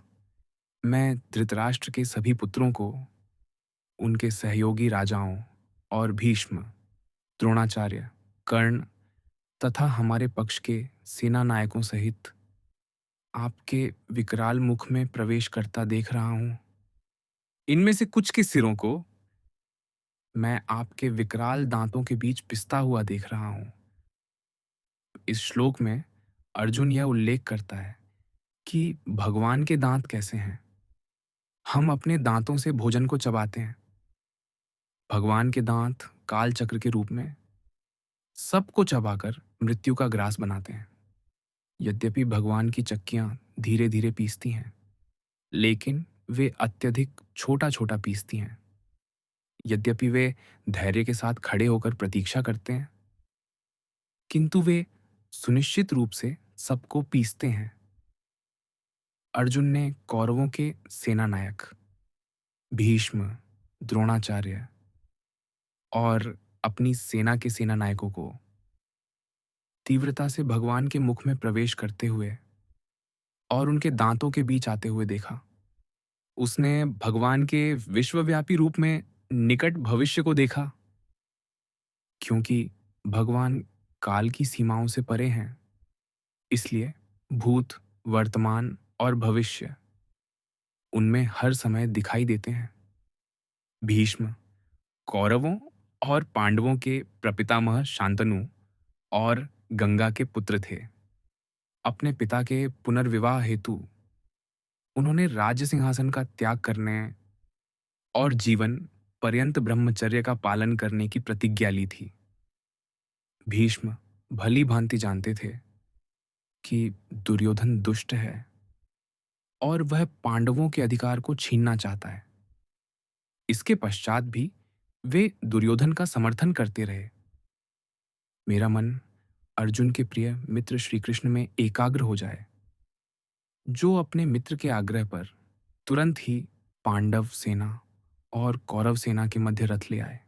S1: मैं धृतराष्ट्र के सभी पुत्रों को, उनके सहयोगी राजाओं और भीष्म, द्रोणाचार्य, कर्ण तथा हमारे पक्ष के सेना नायकों सहित आपके विकराल मुख में प्रवेश करता देख रहा हूं। इनमें से कुछ के सिरों को मैं आपके विकराल दांतों के बीच पिसता हुआ देख रहा हूं। इस श्लोक में अर्जुन यह उल्लेख करता है कि भगवान के दांत कैसे हैं। हम अपने दांतों से भोजन को चबाते हैं। भगवान के दांत काल चक्र के रूप में सबको चबाकर मृत्यु का ग्रास बनाते हैं। यद्यपि भगवान की चक्कियां धीरे धीरे पीसती हैं, लेकिन वे अत्यधिक छोटा छोटा पीसती हैं। यद्यपि वे धैर्य के साथ खड़े होकर प्रतीक्षा करते हैं, किंतु वे सुनिश्चित रूप से सबको पीसते हैं। अर्जुन ने कौरवों के सेनानायक भीष्म, द्रोणाचार्य और अपनी सेना के सेनानायकों को तीव्रता से भगवान के मुख में प्रवेश करते हुए और उनके दांतों के बीच आते हुए देखा। उसने भगवान के विश्वव्यापी रूप में निकट भविष्य को देखा, क्योंकि भगवान काल की सीमाओं से परे हैं। इसलिए भूत, वर्तमान और भविष्य उनमें हर समय दिखाई देते हैं। भीष्म कौरवों और पांडवों के प्रपितामह शांतनु और गंगा के पुत्र थे। अपने पिता के पुनर्विवाह हेतु उन्होंने राज्य सिंहासन का त्याग करने और जीवन पर्यंत ब्रह्मचर्य का पालन करने की प्रतिज्ञा ली थी। भीष्म भली भांति जानते थे कि दुर्योधन दुष्ट है और वह पांडवों के अधिकार को छीनना चाहता है। इसके पश्चात भी वे दुर्योधन का समर्थन करते रहे। मेरा मन अर्जुन के प्रिय मित्र श्री कृष्ण में एकाग्र हो जाए, जो अपने मित्र के आग्रह पर तुरंत ही पांडव सेना और कौरव सेना के मध्य रथ ले आए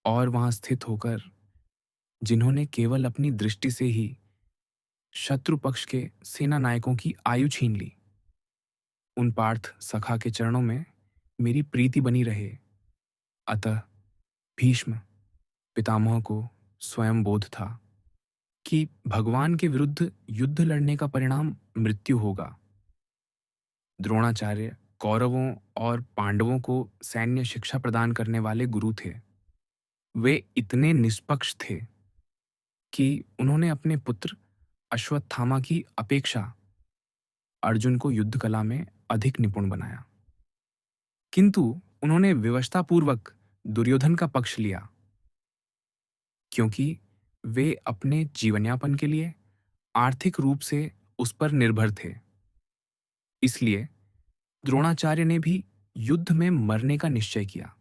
S1: और वहां स्थित होकर जिन्होंने केवल अपनी दृष्टि से ही शत्रु पक्ष के सेना नायकों की आयु छीन ली, उन पार्थ सखा के चरणों में मेरी प्रीति बनी रहे। अतः भीष्म पितामह को स्वयं बोध था कि भगवान के विरुद्ध युद्ध लड़ने का परिणाम मृत्यु होगा। द्रोणाचार्य कौरवों और पांडवों को सैन्य शिक्षा प्रदान करने वाले गुरु थे। वे इतने निष्पक्ष थे कि उन्होंने अपने पुत्र अश्वत्थामा की अपेक्षा अर्जुन को युद्ध कला में अधिक निपुण बनाया। किंतु उन्होंने विवशतापूर्वक दुर्योधन का पक्ष लिया, क्योंकि वे अपने जीवनयापन के लिए आर्थिक रूप से उस पर निर्भर थे। इसलिए द्रोणाचार्य ने भी युद्ध में मरने का निश्चय किया।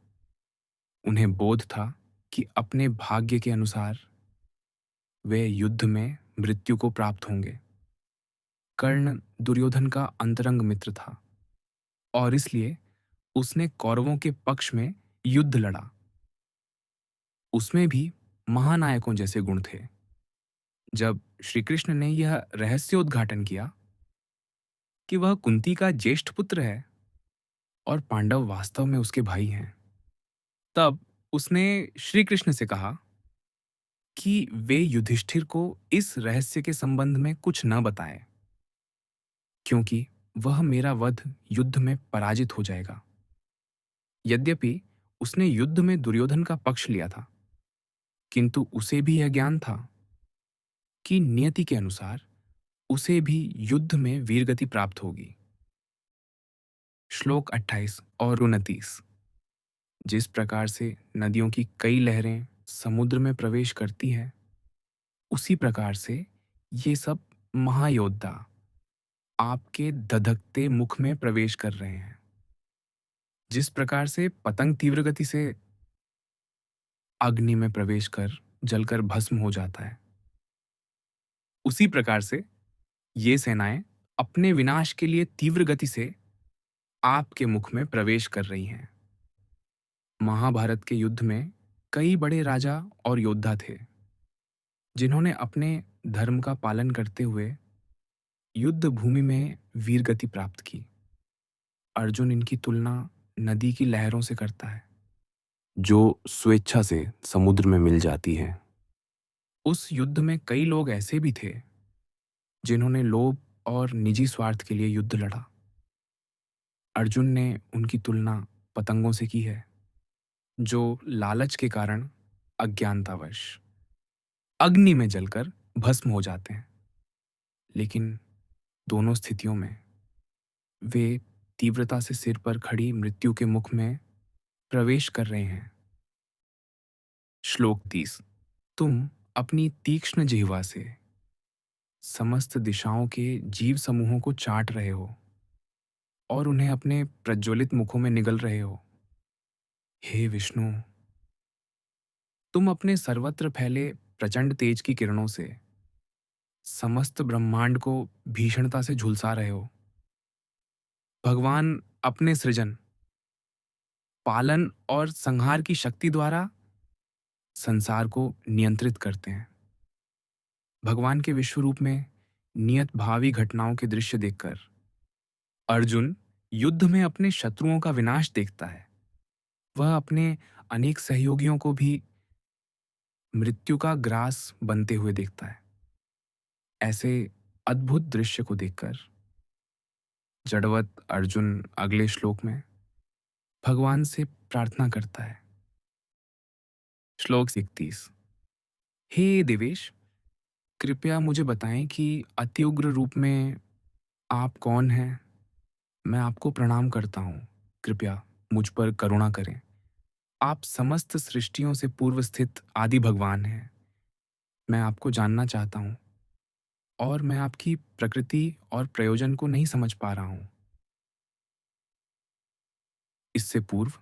S1: उन्हें बोध था कि अपने भाग्य के अनुसार वे युद्ध में मृत्यु को प्राप्त होंगे। कर्ण दुर्योधन का अंतरंग मित्र था और इसलिए उसने कौरवों के पक्ष में युद्ध लड़ा। उसमें भी महानायकों जैसे गुण थे। जब श्री कृष्ण ने यह रहस्योद्घाटन किया कि वह कुंती का ज्येष्ठ पुत्र है और पांडव वास्तव में उसके भाई हैं, तब उसने श्री कृष्ण से कहा कि वे युधिष्ठिर को इस रहस्य के संबंध में कुछ न बताएं, क्योंकि वह मेरा वध युद्ध में पराजित हो जाएगा। यद्यपि उसने युद्ध में दुर्योधन का पक्ष लिया था, किंतु उसे भी यह ज्ञान था कि नियति के अनुसार उसे भी युद्ध में वीरगति प्राप्त होगी। श्लोक 28 और 29। जिस प्रकार से नदियों की कई लहरें समुद्र में प्रवेश करती हैं, उसी प्रकार से ये सब महायोद्धा आपके धधकते मुख में प्रवेश कर रहे हैं। जिस प्रकार से पतंग तीव्र गति से अग्नि में प्रवेश कर जलकर भस्म हो जाता है, उसी प्रकार से ये सेनाएं अपने विनाश के लिए तीव्र गति से आपके मुख में प्रवेश कर रही हैं। महाभारत के युद्ध में कई बड़े राजा और योद्धा थे, जिन्होंने अपने धर्म का पालन करते हुए युद्ध भूमि में वीरगति प्राप्त की। अर्जुन इनकी तुलना नदी की लहरों से करता है, जो स्वेच्छा से समुद्र में मिल जाती है। उस युद्ध में कई लोग ऐसे भी थे जिन्होंने लोभ और निजी स्वार्थ के लिए युद्ध लड़ा। अर्जुन ने उनकी तुलना पतंगों से की है, जो लालच के कारण अज्ञानतावश अग्नि में जलकर भस्म हो जाते हैं। लेकिन दोनों स्थितियों में वे तीव्रता से सिर पर खड़ी मृत्यु के मुख में प्रवेश कर रहे हैं। श्लोक 30। तुम अपनी तीक्ष्ण जिह्वा से समस्त दिशाओं के जीव समूहों को चाट रहे हो और उन्हें अपने प्रज्वलित मुखों में निगल रहे हो। हे विष्णु, तुम अपने सर्वत्र फैले प्रचंड तेज की किरणों से समस्त ब्रह्मांड को भीषणता से झुलसा रहे हो। भगवान अपने सृजन, पालन और संहार की शक्ति द्वारा संसार को नियंत्रित करते हैं। भगवान के विश्व रूप में नियत भावी घटनाओं के दृश्य देखकर अर्जुन युद्ध में अपने शत्रुओं का विनाश देखता है। वह अपने अनेक सहयोगियों को भी मृत्यु का ग्रास बनते हुए देखता है। ऐसे अद्भुत दृश्य को देखकर जड़वत अर्जुन अगले श्लोक में भगवान से प्रार्थना करता है। श्लोक 31। हे देवेश, कृपया मुझे बताएं कि अति उग्र रूप में आप कौन हैं? मैं आपको प्रणाम करता हूँ। कृपया मुझ पर करुणा करें। आप समस्त सृष्टियों से पूर्व स्थित आदि भगवान हैं। मैं आपको जानना चाहता हूँ और मैं आपकी प्रकृति और प्रयोजन को नहीं समझ पा रहा हूँ। इससे पूर्व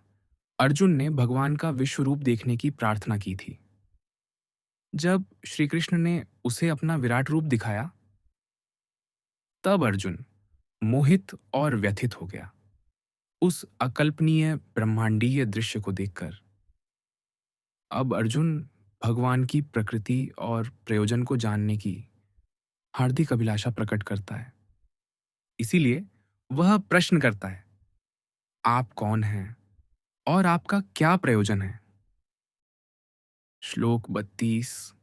S1: अर्जुन ने भगवान का विश्व रूप देखने की प्रार्थना की थी। जब श्री कृष्ण ने उसे अपना विराट रूप दिखाया, तब अर्जुन मोहित और व्यथित हो गया। उस अकल्पनीय ब्रह्मांडीय दृश्य को देखकर अब अर्जुन भगवान की प्रकृति और प्रयोजन को जानने की हार्दिक अभिलाषा प्रकट करता है। इसीलिए वह प्रश्न करता है, आप कौन हैं और आपका क्या प्रयोजन है? श्लोक 32।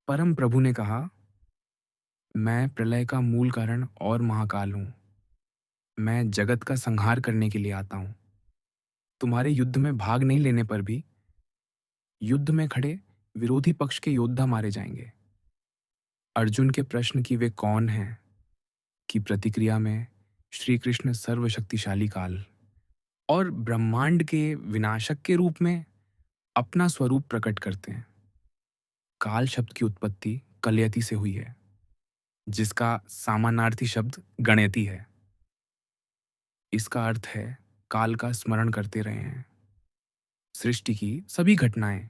S1: परम प्रभु ने कहा, मैं प्रलय का मूल कारण और महाकाल हूँ। मैं जगत का संहार करने के लिए आता हूँ। तुम्हारे युद्ध में भाग नहीं लेने पर भी युद्ध में खड़े विरोधी पक्ष के योद्धा मारे जाएंगे। अर्जुन के प्रश्न कि वे कौन हैं की प्रतिक्रिया में श्री कृष्ण सर्वशक्तिशाली काल और ब्रह्मांड के विनाशक के रूप में अपना स्वरूप प्रकट करते हैं। काल शब्द की उत्पत्ति कलयति से हुई है, जिसका समानार्थी शब्द गणयति है। इसका अर्थ है काल का स्मरण करते रहे हैं। सृष्टि की सभी घटनाएं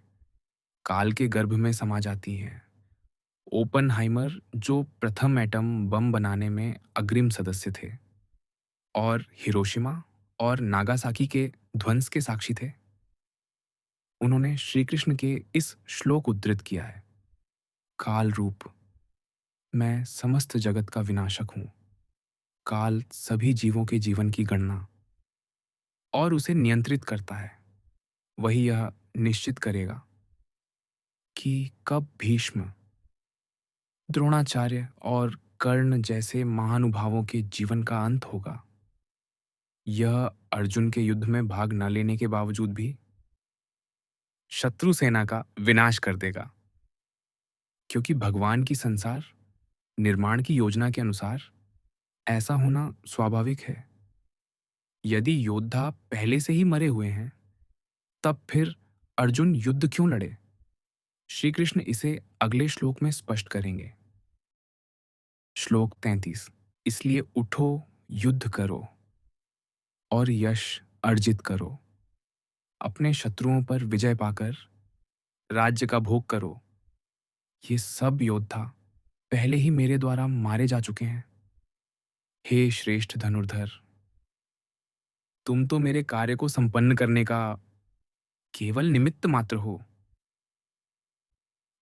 S1: काल के गर्भ में समा जाती हैं। ओपनहाइमर जो प्रथम एटम बम बनाने में अग्रिम सदस्य थे और हिरोशिमा और नागासाकी के ध्वंस के साक्षी थे, उन्होंने श्री कृष्ण के इस श्लोक उद्धृत किया है। काल रूप, मैं समस्त जगत का विनाशक हूं। काल सभी जीवों के जीवन की गणना और उसे नियंत्रित करता है। वही यह निश्चित करेगा कि कब भीष्म, द्रोणाचार्य और कर्ण जैसे महानुभावों के जीवन का अंत होगा। यह अर्जुन के युद्ध में भाग न लेने के बावजूद भी शत्रु सेना का विनाश कर देगा, क्योंकि भगवान की संसार निर्माण की योजना के अनुसार ऐसा होना स्वाभाविक है। यदि योद्धा पहले से ही मरे हुए हैं, तब फिर अर्जुन युद्ध क्यों लड़े? श्री कृष्ण इसे अगले श्लोक में स्पष्ट करेंगे। श्लोक 33। इसलिए उठो, युद्ध करो और यश अर्जित करो। अपने शत्रुओं पर विजय पाकर राज्य का भोग करो। ये सब योद्धा पहले ही मेरे द्वारा मारे जा चुके हैं। हे श्रेष्ठ धनुर्धर, तुम तो मेरे कार्य को संपन्न करने का केवल निमित्त मात्र हो।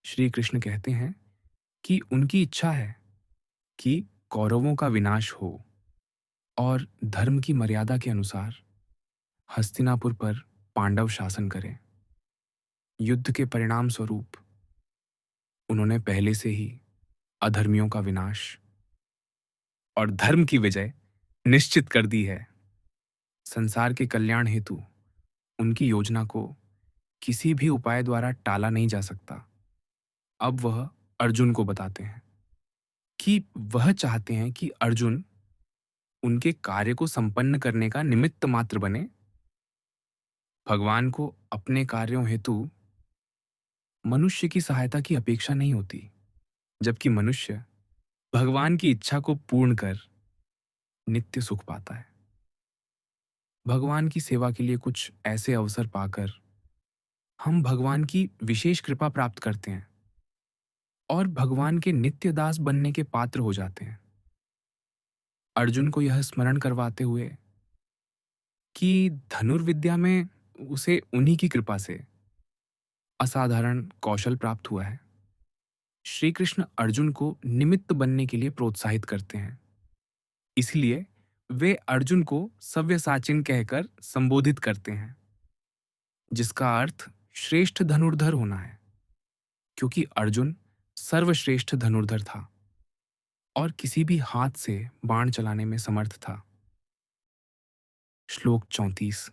S1: श्री कृष्ण कहते हैं कि उनकी इच्छा है कि कौरवों का विनाश हो और धर्म की मर्यादा के अनुसार हस्तिनापुर पर पांडव शासन करें। युद्ध के परिणाम स्वरूप उन्होंने पहले से ही अधर्मियों का विनाश और धर्म की विजय निश्चित कर दी है। संसार के कल्याण हेतु उनकी योजना को किसी भी उपाय द्वारा टाला नहीं जा सकता। अब वह अर्जुन को बताते हैं कि वह चाहते हैं कि अर्जुन उनके कार्य को संपन्न करने का निमित्त मात्र बने। भगवान को अपने कार्यों हेतु मनुष्य की सहायता की अपेक्षा नहीं होती, जबकि मनुष्य भगवान की इच्छा को पूर्ण कर नित्य सुख पाता है। भगवान की सेवा के लिए कुछ ऐसे अवसर पाकर हम भगवान की विशेष कृपा प्राप्त करते हैं और भगवान के नित्य दास बनने के पात्र हो जाते हैं। अर्जुन को यह स्मरण करवाते हुए कि धनुर्विद्या में उसे उन्हीं की कृपा से असाधारण कौशल प्राप्त हुआ है, श्री कृष्ण अर्जुन को निमित्त बनने के लिए प्रोत्साहित करते हैं। इसलिए वे अर्जुन को सव्यसाचिन कहकर संबोधित करते हैं, जिसका अर्थ श्रेष्ठ धनुर्धर होना है, क्योंकि अर्जुन सर्वश्रेष्ठ धनुर्धर था और किसी भी हाथ से बाण चलाने में समर्थ था। श्लोक 34।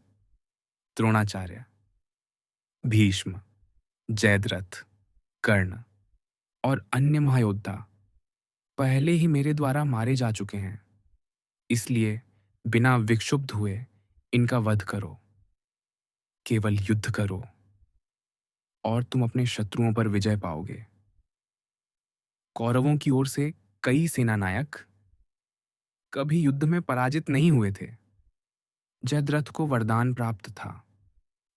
S1: द्रोणाचार्य, भीष्म, जयद्रथ, कर्ण और अन्य महायोद्धा पहले ही मेरे द्वारा मारे जा चुके हैं। इसलिए बिना विक्षुब्ध हुए इनका वध करो। केवल युद्ध करो और तुम अपने शत्रुओं पर विजय पाओगे। कौरवों की ओर से कई सेनानायक कभी युद्ध में पराजित नहीं हुए थे। जयद्रथ को वरदान प्राप्त था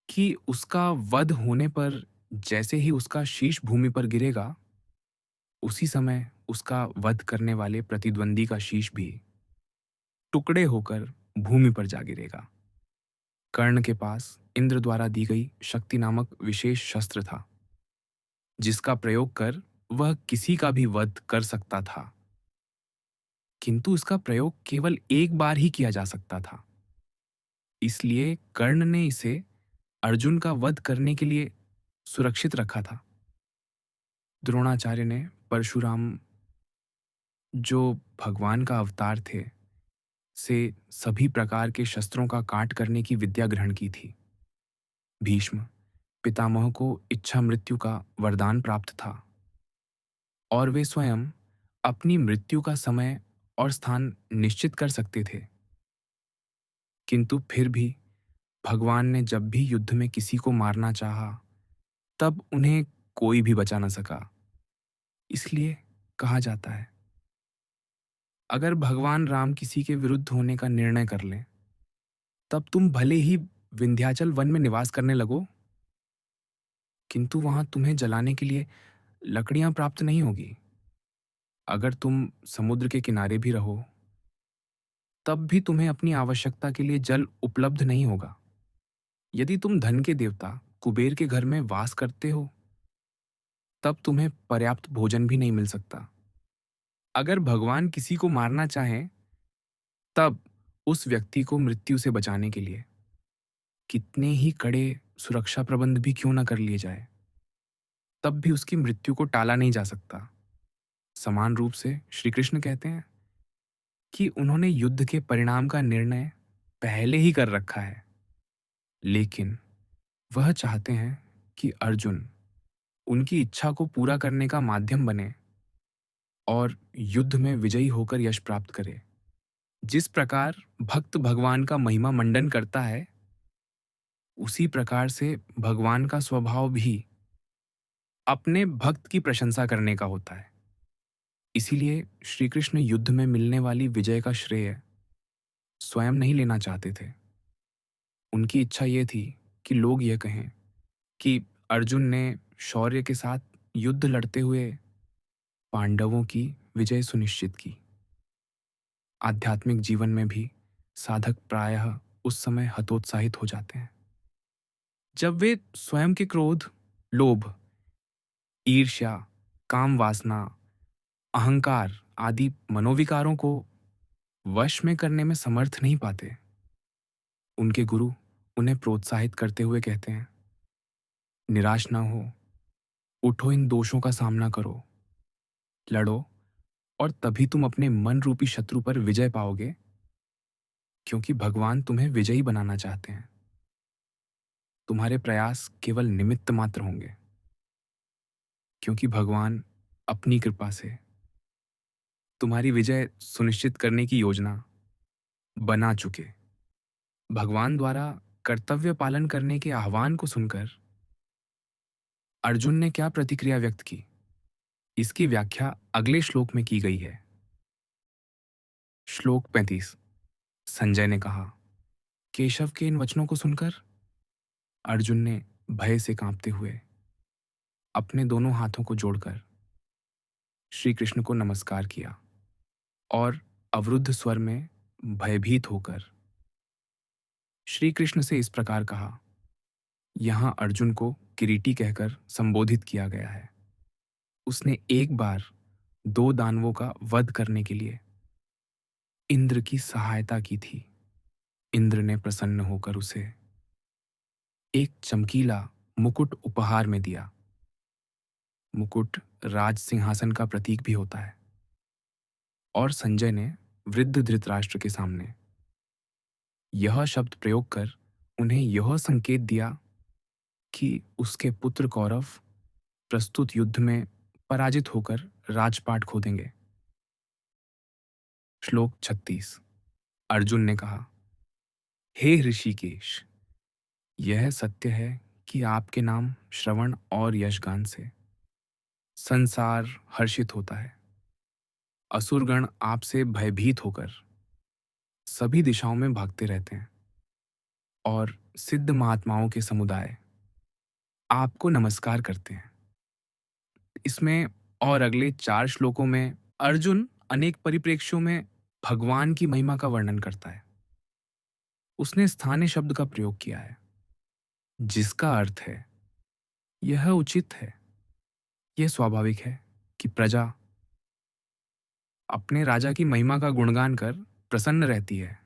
S1: कि उसका वध होने पर जैसे ही उसका शीश भूमि पर गिरेगा, उसी समय उसका वध करने वाले प्रतिद्वंदी का शीश भी टुकड़े होकर भूमि पर जा गिरेगा। कर्ण के पास इंद्र द्वारा दी गई शक्ति नामक विशेष शस्त्र था, जिसका प्रयोग कर वह किसी का भी वध कर सकता था, किंतु इसका प्रयोग केवल एक बार ही किया जा सकता था। इसलिए कर्ण ने इसे अर्जुन का वध करने के लिए सुरक्षित रखा था। द्रोणाचार्य ने परशुराम जो भगवान का अवतार थे, से सभी प्रकार के शस्त्रों का काट करने की विद्या ग्रहण की थी। भीष्म पितामह को इच्छा मृत्यु का वरदान प्राप्त था और वे स्वयं अपनी मृत्यु का समय और स्थान निश्चित कर सकते थे। किंतु फिर भी भगवान ने जब भी युद्ध में किसी को मारना चाहा, तब उन्हें कोई भी बचा न सका। इसलिए कहा जाता है, अगर भगवान राम किसी के विरुद्ध होने का निर्णय कर लें, तब तुम भले ही विंध्याचल वन में निवास करने लगो, किंतु वहां तुम्हें जलाने के लिए लकड़ियां प्राप्त नहीं होगी। अगर तुम समुद्र के किनारे भी रहो, तब भी तुम्हें अपनी आवश्यकता के लिए जल उपलब्ध नहीं होगा। यदि तुम धन के देवता कुबेर के घर में वास करते हो, तब तुम्हें पर्याप्त भोजन भी नहीं मिल सकता। अगर भगवान किसी को मारना चाहें, तब उस व्यक्ति को मृत्यु से बचाने के लिए कितने ही कड़े सुरक्षा प्रबंध भी क्यों न कर लिए जाए, तब भी उसकी मृत्यु को टाला नहीं जा सकता। समान रूप से श्री कृष्ण कहते हैं कि उन्होंने युद्ध के परिणाम का निर्णय पहले ही कर रखा है, लेकिन वह चाहते हैं कि अर्जुन उनकी इच्छा को पूरा करने का माध्यम बने और युद्ध में विजयी होकर यश प्राप्त करे। जिस प्रकार भक्त भगवान का महिमा मंडन करता है, उसी प्रकार से भगवान का स्वभाव भी अपने भक्त की प्रशंसा करने का होता है। इसीलिए श्री कृष्ण युद्ध में मिलने वाली विजय का श्रेय स्वयं नहीं लेना चाहते थे। उनकी इच्छा ये थी कि लोग यह कहें कि अर्जुन ने शौर्य के साथ युद्ध लड़ते हुए पांडवों की विजय सुनिश्चित की। आध्यात्मिक जीवन में भी साधक प्रायः उस समय हतोत्साहित हो जाते हैं जब वे स्वयं के क्रोध, लोभ, ईर्ष्या, काम वासना, अहंकार आदि मनोविकारों को वश में करने में समर्थ नहीं पाते। उनके गुरु उन्हें प्रोत्साहित करते हुए कहते हैं, निराश ना हो, उठो, इन दोषों का सामना करो, लड़ो, और तभी तुम अपने मन रूपी शत्रु पर विजय पाओगे, क्योंकि भगवान तुम्हें विजयी बनाना चाहते हैं। तुम्हारे प्रयास केवल निमित्त मात्र होंगे, क्योंकि भगवान अपनी कृपा से तुम्हारी विजय सुनिश्चित करने की योजना बना चुके। भगवान द्वारा कर्तव्य पालन करने के आह्वान को सुनकर अर्जुन ने क्या प्रतिक्रिया व्यक्त की, इसकी व्याख्या अगले श्लोक में की गई है। श्लोक 35। संजय ने कहा, केशव के इन वचनों को सुनकर अर्जुन ने भय से कांपते हुए अपने दोनों हाथों को जोड़कर श्री कृष्ण को नमस्कार किया और अवरुद्ध स्वर में भयभीत होकर श्री कृष्ण से इस प्रकार कहा। यहां अर्जुन को किरीटी कहकर संबोधित किया गया है। उसने एक बार दो दानवों का वध करने के लिए इंद्र की सहायता की थी। इंद्र ने प्रसन्न होकर उसे एक चमकीला मुकुट उपहार में दिया। मुकुट राज सिंहासन का प्रतीक भी होता है। और संजय ने वृद्ध धृतराष्ट्र के सामने यह शब्द प्रयोग कर उन्हें यह संकेत दिया कि उसके पुत्र कौरव प्रस्तुत युद्ध में पराजित होकर राजपाट खो देंगे। श्लोक 36। अर्जुन ने कहा, हे ऋषिकेश, यह सत्य है कि आपके नाम श्रवण और यशगान से संसार हर्षित होता है। असुरगण आपसे भयभीत होकर सभी दिशाओं में भागते रहते हैं और सिद्ध महात्माओं के समुदाय आपको नमस्कार करते हैं। इसमें और अगले 4 श्लोकों में अर्जुन अनेक परिप्रेक्ष्यों में भगवान की महिमा का वर्णन करता है। उसने स्थानीय शब्द का प्रयोग किया है, जिसका अर्थ है यह उचित है, यह स्वाभाविक है कि प्रजा अपने राजा की महिमा का गुणगान कर प्रसन्न रहती है।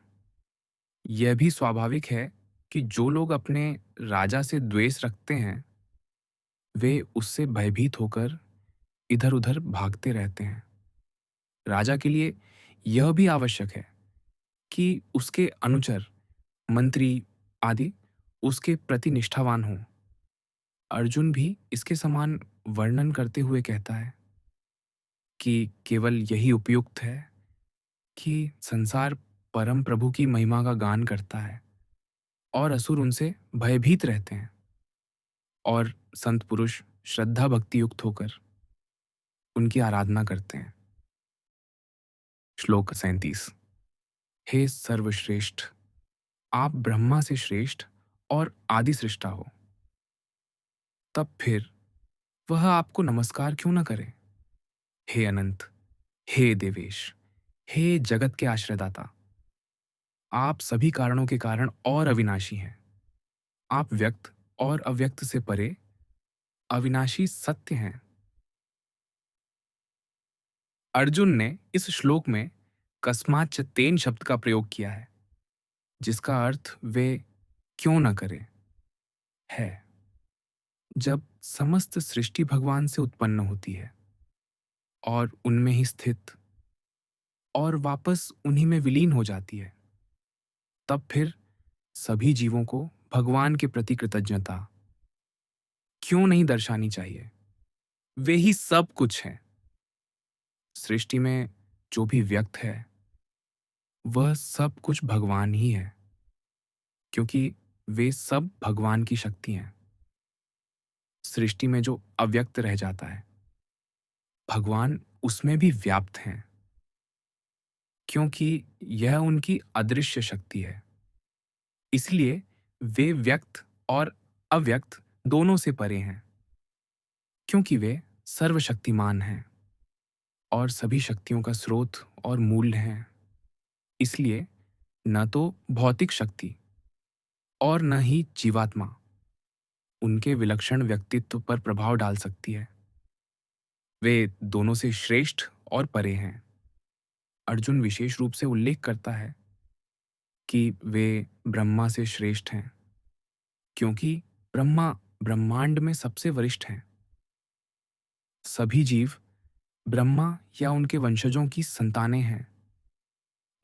S1: यह भी स्वाभाविक है कि जो लोग अपने राजा से द्वेष रखते हैं, वे उससे भयभीत होकर इधर-उधर भागते रहते हैं। राजा के लिए यह भी आवश्यक है कि उसके अनुचर, मंत्री आदि उसके प्रति निष्ठावान हों। अर्जुन भी इसके समान वर्णन करते हुए कहता है कि केवल यही उपयुक्त है कि संसार परम प्रभु की महिमा का गान करता है और असुर उनसे भयभीत रहते हैं, और संत पुरुष श्रद्धा भक्ति युक्त होकर उनकी आराधना करते हैं। श्लोक 37। हे सर्वश्रेष्ठ, आप ब्रह्मा से श्रेष्ठ और आदि सृष्टा हो, तब फिर वह आपको नमस्कार क्यों न करे? हे अनंत, हे देवेश, हे जगत के आश्रयदाता, आप सभी कारणों के कारण और अविनाशी हैं। आप व्यक्त और अव्यक्त से परे अविनाशी सत्य हैं। अर्जुन ने इस श्लोक में कस्मात् च तेन शब्द का प्रयोग किया है, जिसका अर्थ वे क्यों न करें है। जब समस्त सृष्टि भगवान से उत्पन्न होती है और उनमें ही स्थित और वापस उन्हीं में विलीन हो जाती है, तब फिर सभी जीवों को भगवान के प्रति कृतज्ञता क्यों नहीं दर्शानी चाहिए? वे ही सब कुछ हैं। सृष्टि में जो भी व्यक्त है, वह सब कुछ भगवान ही है, क्योंकि वे सब भगवान की शक्ति हैं। सृष्टि में जो अव्यक्त रह जाता है, भगवान उसमें भी व्याप्त हैं, क्योंकि यह उनकी अदृश्य शक्ति है। इसलिए वे व्यक्त और अव्यक्त दोनों से परे हैं, क्योंकि वे सर्वशक्तिमान हैं और सभी शक्तियों का स्रोत और मूल हैं। इसलिए न तो भौतिक शक्ति और न ही जीवात्मा उनके विलक्षण व्यक्तित्व पर प्रभाव डाल सकती है। वे दोनों से श्रेष्ठ और परे हैं। अर्जुन विशेष रूप से उल्लेख करता है कि वे ब्रह्मा से श्रेष्ठ हैं, क्योंकि ब्रह्मा ब्रह्मांड में सबसे वरिष्ठ हैं। सभी जीव ब्रह्मा या उनके वंशजों की संतानें हैं,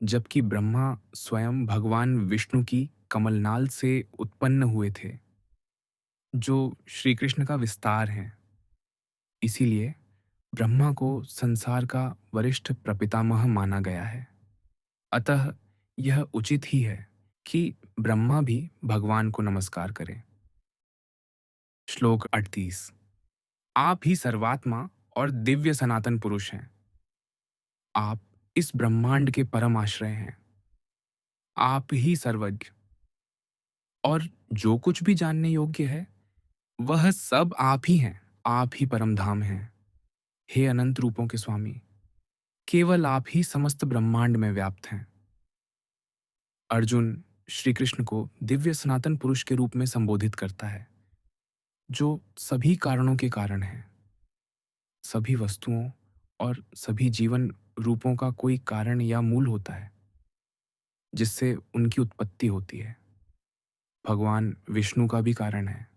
S1: जबकि ब्रह्मा स्वयं भगवान विष्णु की कमलनाल से उत्पन्न हुए थे, जो श्री कृष्ण का विस्तार हैं। इसीलिए ब्रह्मा को संसार का वरिष्ठ प्रपितामह माना गया है। अतः यह उचित ही है कि ब्रह्मा भी भगवान को नमस्कार करें। श्लोक 38। आप ही सर्वात्मा और दिव्य सनातन पुरुष हैं। आप इस ब्रह्मांड के परम आश्रय हैं। आप ही सर्वज्ञ, और जो कुछ भी जानने योग्य है, वह सब आप ही हैं। आप ही परम धाम हैं। हे अनंत रूपों के स्वामी, केवल आप ही समस्त ब्रह्मांड में व्याप्त हैं। अर्जुन श्री कृष्ण को दिव्य सनातन पुरुष के रूप में संबोधित करता है, जो सभी कारणों के कारण है। सभी वस्तुओं और सभी जीवन रूपों का कोई कारण या मूल होता है, जिससे उनकी उत्पत्ति होती है। भगवान विष्णु का भी कारण है,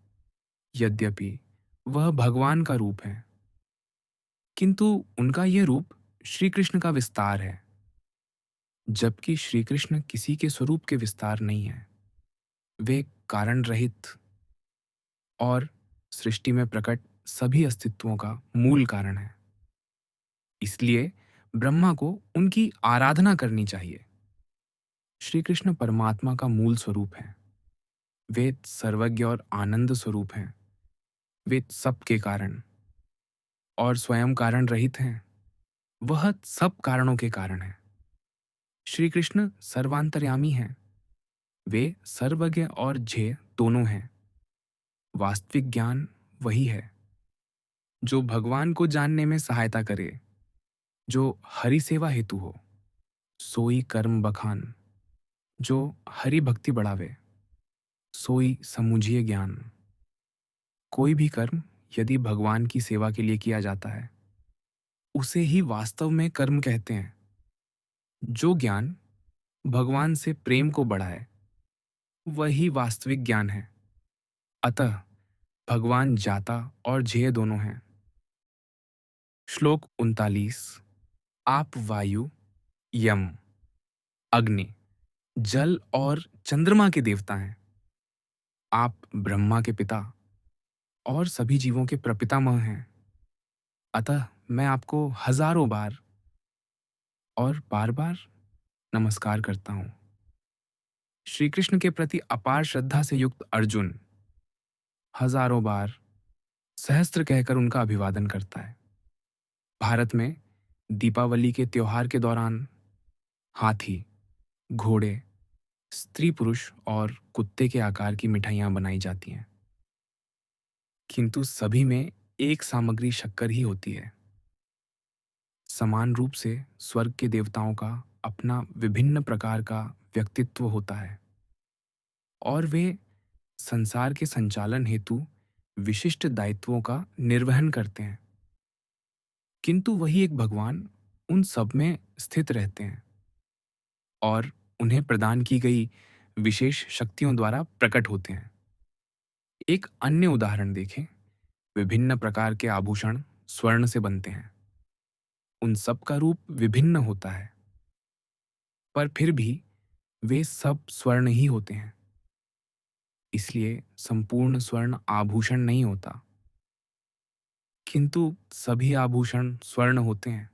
S1: यद्यपि वह भगवान का रूप है, किंतु उनका यह रूप श्री कृष्ण का विस्तार है, जबकि श्री कृष्ण किसी के स्वरूप के विस्तार नहीं है। वे कारण रहित और सृष्टि में प्रकट सभी अस्तित्वों का मूल कारण है। इसलिए ब्रह्मा को उनकी आराधना करनी चाहिए। श्री कृष्ण परमात्मा का मूल स्वरूप है। वे सर्वज्ञ और आनंद स्वरूप हैं। वे सबके कारण और स्वयं कारण रहित हैं। वह सब कारणों के कारण है। श्री कृष्ण सर्वांतर्यामी हैं। वे सर्वज्ञ और ज्ञेय दोनों हैं। वास्तविक ज्ञान वही है जो भगवान को जानने में सहायता करे, जो हरि सेवा हेतु हो। सोई कर्म बखान, जो हरि भक्ति बढ़ावे, सोई समुझिए ज्ञान। कोई भी कर्म यदि भगवान की सेवा के लिए किया जाता है, उसे ही वास्तव में कर्म कहते हैं। जो ज्ञान भगवान से प्रेम को बढ़ाए, वही वास्तविक ज्ञान है। अतः भगवान जाता और ज्ञेय दोनों हैं। श्लोक 39। आप वायु, यम, अग्नि, जल और चंद्रमा के देवता हैं। आप ब्रह्मा के पिता और सभी जीवों के प्रपितामह हैं। अतः मैं आपको हजारों बार और बार-बार नमस्कार करता हूँ। श्री कृष्ण के प्रति अपार श्रद्धा से युक्त अर्जुन हजारों बार, सहस्त्र कहकर उनका अभिवादन करता है। भारत में दीपावली के त्योहार के दौरान हाथी, घोड़े, स्त्री पुरुष और कुत्ते के आकार की मिठाइयाँ बनाई जाती हैं। किंतु सभी में एक सामग्री शक्कर ही होती है। समान रूप से स्वर्ग के देवताओं का अपना विभिन्न प्रकार का व्यक्तित्व होता है और वे संसार के संचालन हेतु विशिष्ट दायित्वों का निर्वहन करते हैं। किंतु वही एक भगवान उन सब में स्थित रहते हैं और उन्हें प्रदान की गई विशेष शक्तियों द्वारा प्रकट होते हैं। एक अन्य उदाहरण देखें। विभिन्न प्रकार के आभूषण स्वर्ण से बनते हैं। उन सब का रूप विभिन्न होता है, पर फिर भी वे सब स्वर्ण ही होते हैं। इसलिए संपूर्ण स्वर्ण आभूषण नहीं होता, किंतु सभी आभूषण स्वर्ण होते हैं।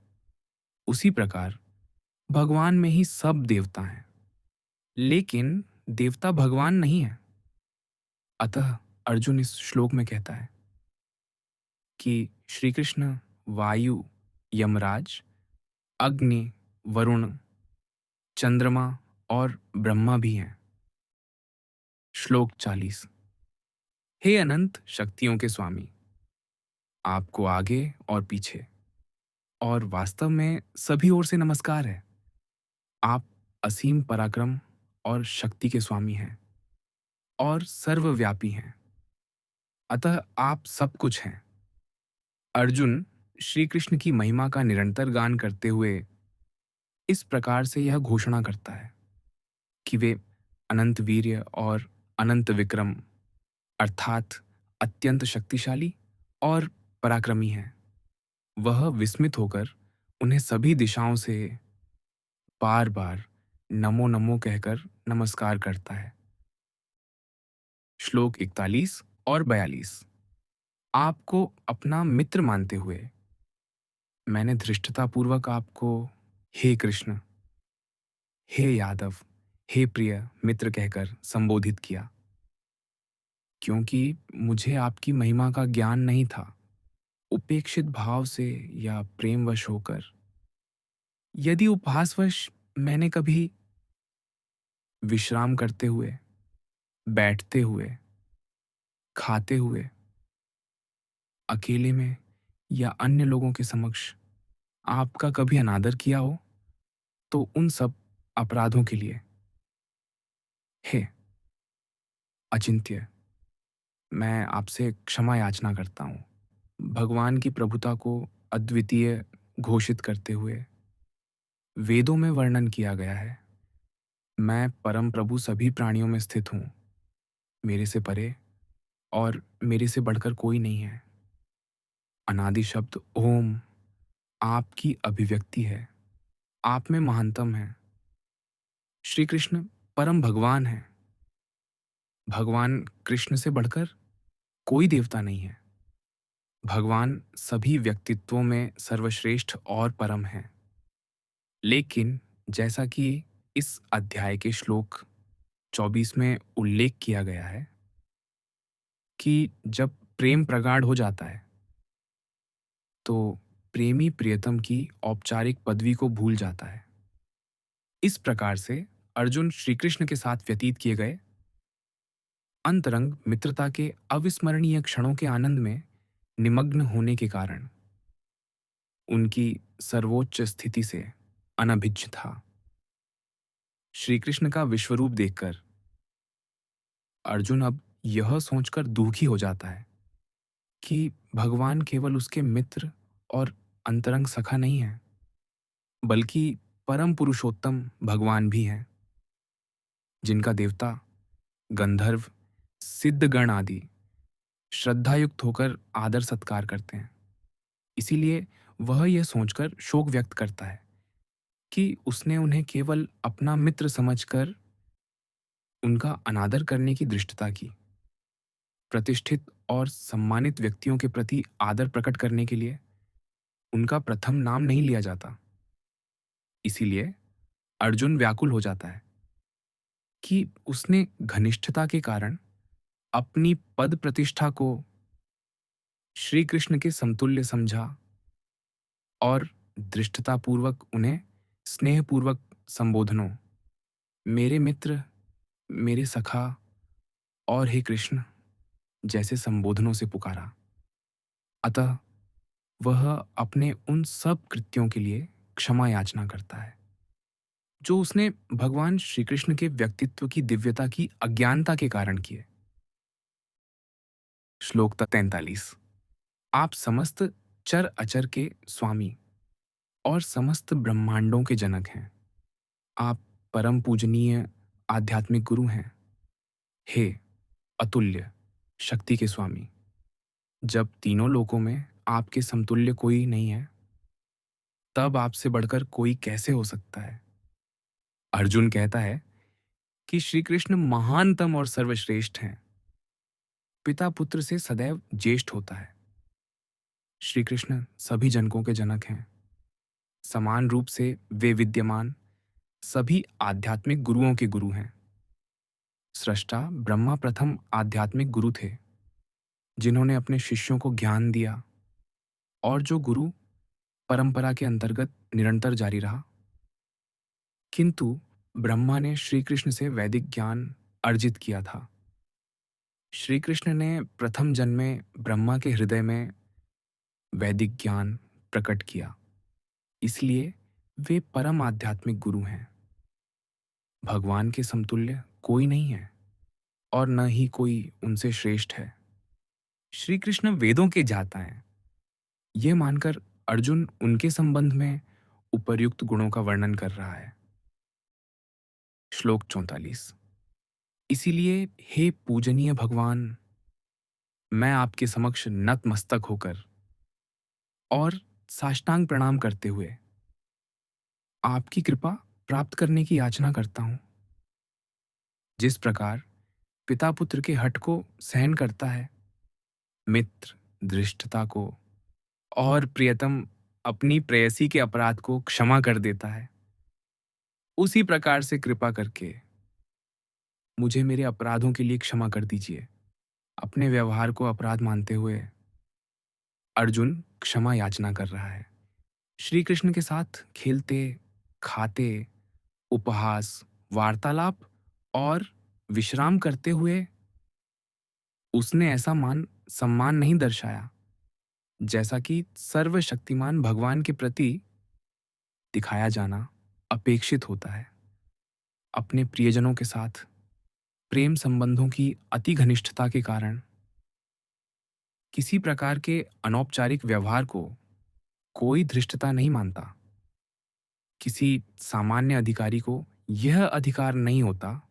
S1: उसी प्रकार भगवान में ही सब देवता हैं, लेकिन देवता भगवान नहीं है। अतः अर्जुन इस श्लोक में कहता है कि श्री कृष्ण वायु, यमराज, अग्नि, वरुण, चंद्रमा और ब्रह्मा भी हैं। श्लोक 40। हे अनंत शक्तियों के स्वामी, आपको आगे और पीछे और वास्तव में सभी ओर से नमस्कार है। आप असीम पराक्रम और शक्ति के स्वामी हैं और सर्वव्यापी हैं। अतः आप सब कुछ हैं। अर्जुन श्री कृष्ण की महिमा का निरंतर गान करते हुए इस प्रकार से यह घोषणा करता है कि वे अनंत वीर्य और अनंत विक्रम अर्थात अत्यंत शक्तिशाली और पराक्रमी हैं। वह विस्मित होकर उन्हें सभी दिशाओं से बार बार नमो नमो कहकर नमस्कार करता है। श्लोक 41 और 42। आपको अपना मित्र मानते हुए मैंने धृष्टतापूर्वक आपको हे कृष्ण, हे यादव, हे प्रिय मित्र कहकर संबोधित किया, क्योंकि मुझे आपकी महिमा का ज्ञान नहीं था। उपेक्षित भाव से या प्रेमवश होकर, यदि उपहासवश मैंने कभी विश्राम करते हुए, बैठते हुए, खाते हुए, अकेले में या अन्य लोगों के समक्ष आपका कभी अनादर किया हो, तो उन सब अपराधों के लिए हे अचिंत्य, मैं आपसे क्षमा याचना करता हूँ। भगवान की प्रभुता को अद्वितीय घोषित करते हुए वेदों में वर्णन किया गया है। मैं परम प्रभु सभी प्राणियों में स्थित हूँ। मेरे से परे और मेरे से बढ़कर कोई नहीं है। अनादि शब्द ओम आपकी अभिव्यक्ति है। आप में महानतम है। श्री कृष्ण परम भगवान है। भगवान कृष्ण से बढ़कर कोई देवता नहीं है। भगवान सभी व्यक्तित्वों में सर्वश्रेष्ठ और परम है। लेकिन जैसा कि इस अध्याय के श्लोक 24 में उल्लेख किया गया है कि जब प्रेम प्रगाढ़ हो जाता है, तो प्रेमी प्रियतम की औपचारिक पदवी को भूल जाता है। इस प्रकार से अर्जुन श्री कृष्ण के साथ व्यतीत किए गए अंतरंग मित्रता के अविस्मरणीय क्षणों के आनंद में निमग्न होने के कारण उनकी सर्वोच्च स्थिति से अनभिज्ञ था। श्री कृष्ण का विश्वरूप देखकर अर्जुन अब यह सोचकर दुखी हो जाता है कि भगवान केवल उसके मित्र और अंतरंग सखा नहीं है, बल्कि परम पुरुषोत्तम भगवान भी हैं, जिनका देवता गंधर्व, सिद्धगण आदि श्रद्धायुक्त होकर आदर सत्कार करते हैं। इसीलिए वह यह सोचकर शोक व्यक्त करता है कि उसने उन्हें केवल अपना मित्र समझकर उनका अनादर करने की धृष्टता की। प्रतिष्ठित और सम्मानित व्यक्तियों के प्रति आदर प्रकट करने के लिए उनका प्रथम नाम नहीं लिया जाता। इसीलिए अर्जुन व्याकुल हो जाता है कि उसने घनिष्ठता के कारण अपनी पद प्रतिष्ठा को श्री कृष्ण के समतुल्य समझा और धृष्टतापूर्वक उन्हें स्नेहपूर्वक संबोधनों, मेरे मित्र, मेरे सखा और हे कृष्ण जैसे संबोधनों से पुकारा। अतः वह अपने उन सब कृत्यों के लिए क्षमा याचना करता है जो उसने भगवान श्री कृष्ण के व्यक्तित्व की दिव्यता की अज्ञानता के कारण किए। श्लोक 43। आप समस्त चर अचर के स्वामी और समस्त ब्रह्मांडों के जनक हैं। आप परम पूजनीय आध्यात्मिक गुरु हैं। हे अतुल्य शक्ति के स्वामी, जब तीनों लोकों में आपके समतुल्य कोई नहीं है, तब आपसे बढ़कर कोई कैसे हो सकता है? अर्जुन कहता है कि श्री कृष्ण महानतम और सर्वश्रेष्ठ हैं। पिता पुत्र से सदैव ज्येष्ठ होता है। श्री कृष्ण सभी जनकों के जनक हैं। समान रूप से वे विद्यमान सभी आध्यात्मिक गुरुओं के गुरु हैं। सृष्टा ब्रह्मा प्रथम आध्यात्मिक गुरु थे, जिन्होंने अपने शिष्यों को ज्ञान दिया और जो गुरु परंपरा के अंतर्गत निरंतर जारी रहा। किंतु ब्रह्मा ने श्री कृष्ण से वैदिक ज्ञान अर्जित किया था। श्री कृष्ण ने प्रथम जन्म में ब्रह्मा के हृदय में वैदिक ज्ञान प्रकट किया। इसलिए वे परम आध्यात्मिक गुरु हैं। भगवान के समतुल्य कोई नहीं है और न ही कोई उनसे श्रेष्ठ है। श्री कृष्ण वेदों के जाता हैं। यह मानकर अर्जुन उनके संबंध में उपर्युक्त गुणों का वर्णन कर रहा है। श्लोक 44। इसीलिए हे पूजनीय भगवान, मैं आपके समक्ष नतमस्तक होकर और साष्टांग प्रणाम करते हुए आपकी कृपा प्राप्त करने की याचना करता हूं। जिस प्रकार पिता पुत्र के हठ को सहन करता है, मित्र धृष्टता को और प्रियतम अपनी प्रेयसी के अपराध को क्षमा कर देता है, उसी प्रकार से कृपा करके मुझे मेरे अपराधों के लिए क्षमा कर दीजिए। अपने व्यवहार को अपराध मानते हुए अर्जुन क्षमा याचना कर रहा है। श्री कृष्ण के साथ खेलते, खाते, उपहास, वार्तालाप और विश्राम करते हुए उसने ऐसा मान सम्मान नहीं दर्शाया जैसा कि सर्वशक्तिमान भगवान के प्रति दिखाया जाना अपेक्षित होता है। अपने प्रियजनों के साथ प्रेम संबंधों की अति घनिष्ठता के कारण किसी प्रकार के अनौपचारिक व्यवहार को कोई धृष्टता नहीं मानता। किसी सामान्य अधिकारी को यह अधिकार नहीं होता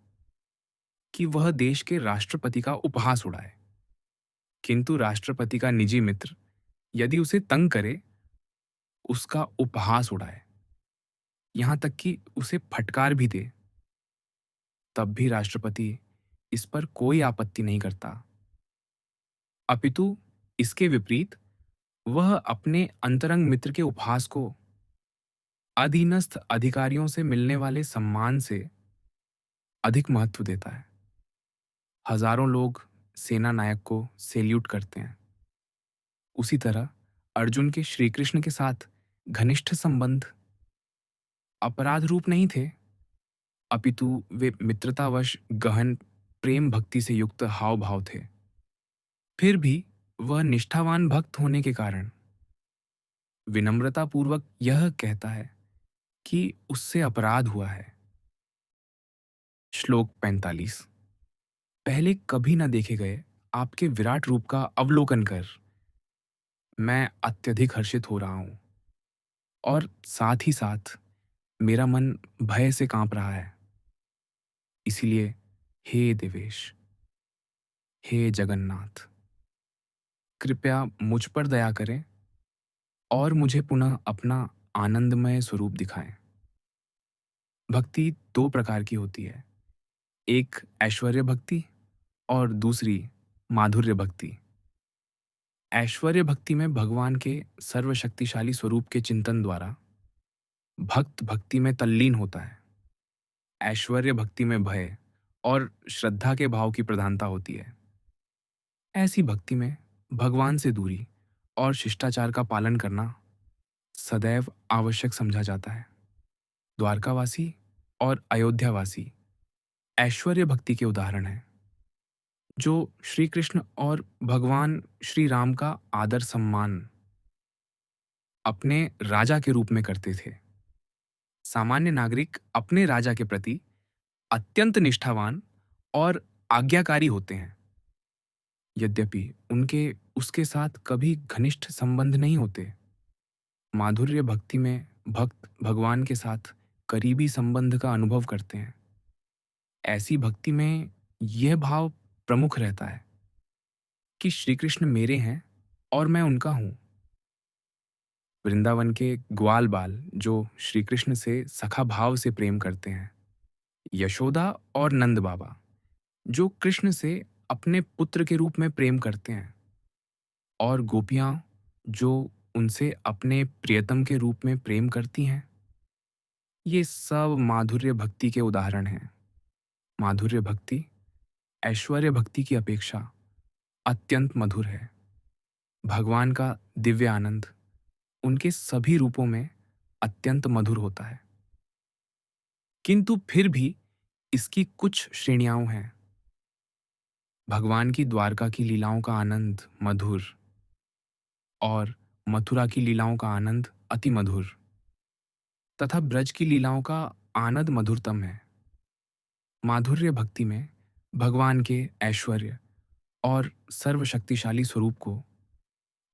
S1: कि वह देश के राष्ट्रपति का उपहास उड़ाए। किंतु राष्ट्रपति का निजी मित्र यदि उसे तंग करे, उसका उपहास उड़ाए, यहां तक कि उसे फटकार भी दे, तब भी राष्ट्रपति इस पर कोई आपत्ति नहीं करता। अपितु इसके विपरीत वह अपने अंतरंग मित्र के उपहास को अधीनस्थ अधिकारियों से मिलने वाले सम्मान से अधिक महत्व देता है। हजारों लोग सेना नायक को सैल्यूट करते हैं। उसी तरह अर्जुन के श्री कृष्ण के साथ घनिष्ठ संबंध अपराध रूप नहीं थे, अपितु वे मित्रतावश गहन प्रेम भक्ति से युक्त हाव भाव थे। फिर भी वह निष्ठावान भक्त होने के कारण विनम्रतापूर्वक यह कहता है कि उससे अपराध हुआ है। श्लोक 45। पहले कभी न देखे गए आपके विराट रूप का अवलोकन कर मैं अत्यधिक हर्षित हो रहा हूं और साथ ही साथ मेरा मन भय से कांप रहा है। इसीलिए हे देवेश, हे जगन्नाथ, कृपया मुझ पर दया करें और मुझे पुनः अपना आनंदमय स्वरूप दिखाएं। भक्ति दो प्रकार की होती है, एक ऐश्वर्य भक्ति और दूसरी माधुर्य भक्ति। ऐश्वर्य भक्ति में भगवान के सर्वशक्तिशाली स्वरूप के चिंतन द्वारा भक्त भक्ति में तल्लीन होता है। ऐश्वर्य भक्ति में भय और श्रद्धा के भाव की प्रधानता होती है। ऐसी भक्ति में भगवान से दूरी और शिष्टाचार का पालन करना सदैव आवश्यक समझा जाता है। द्वारकावासी और अयोध्यावासी ऐश्वर्य भक्ति के उदाहरण हैं, जो श्री कृष्ण और भगवान श्री राम का आदर सम्मान अपने राजा के रूप में करते थे। सामान्य नागरिक अपने राजा के प्रति अत्यंत निष्ठावान और आज्ञाकारी होते हैं, यद्यपि उनके उसके साथ कभी घनिष्ठ संबंध नहीं होते। माधुर्य भक्ति में भक्त भगवान के साथ करीबी संबंध का अनुभव करते हैं। ऐसी भक्ति में यह भाव प्रमुख रहता है कि श्री कृष्ण मेरे हैं और मैं उनका हूँ। वृंदावन के ग्वाल बाल जो श्री कृष्ण से सखा भाव से प्रेम करते हैं, यशोदा और नंद बाबा जो कृष्ण से अपने पुत्र के रूप में प्रेम करते हैं, और गोपियाँ जो उनसे अपने प्रियतम के रूप में प्रेम करती हैं, ये सब माधुर्य भक्ति के उदाहरण हैं। माधुर्य भक्ति ऐश्वर्य भक्ति की अपेक्षा अत्यंत मधुर है। भगवान का दिव्य आनंद उनके सभी रूपों में अत्यंत मधुर होता है, किंतु फिर भी इसकी कुछ श्रेणियां हैं। भगवान की द्वारका की लीलाओं का आनंद मधुर और मथुरा की लीलाओं का आनंद अति मधुर तथा ब्रज की लीलाओं का आनंद मधुरतम है। माधुर्य भक्ति में भगवान के ऐश्वर्य और सर्वशक्तिशाली स्वरूप को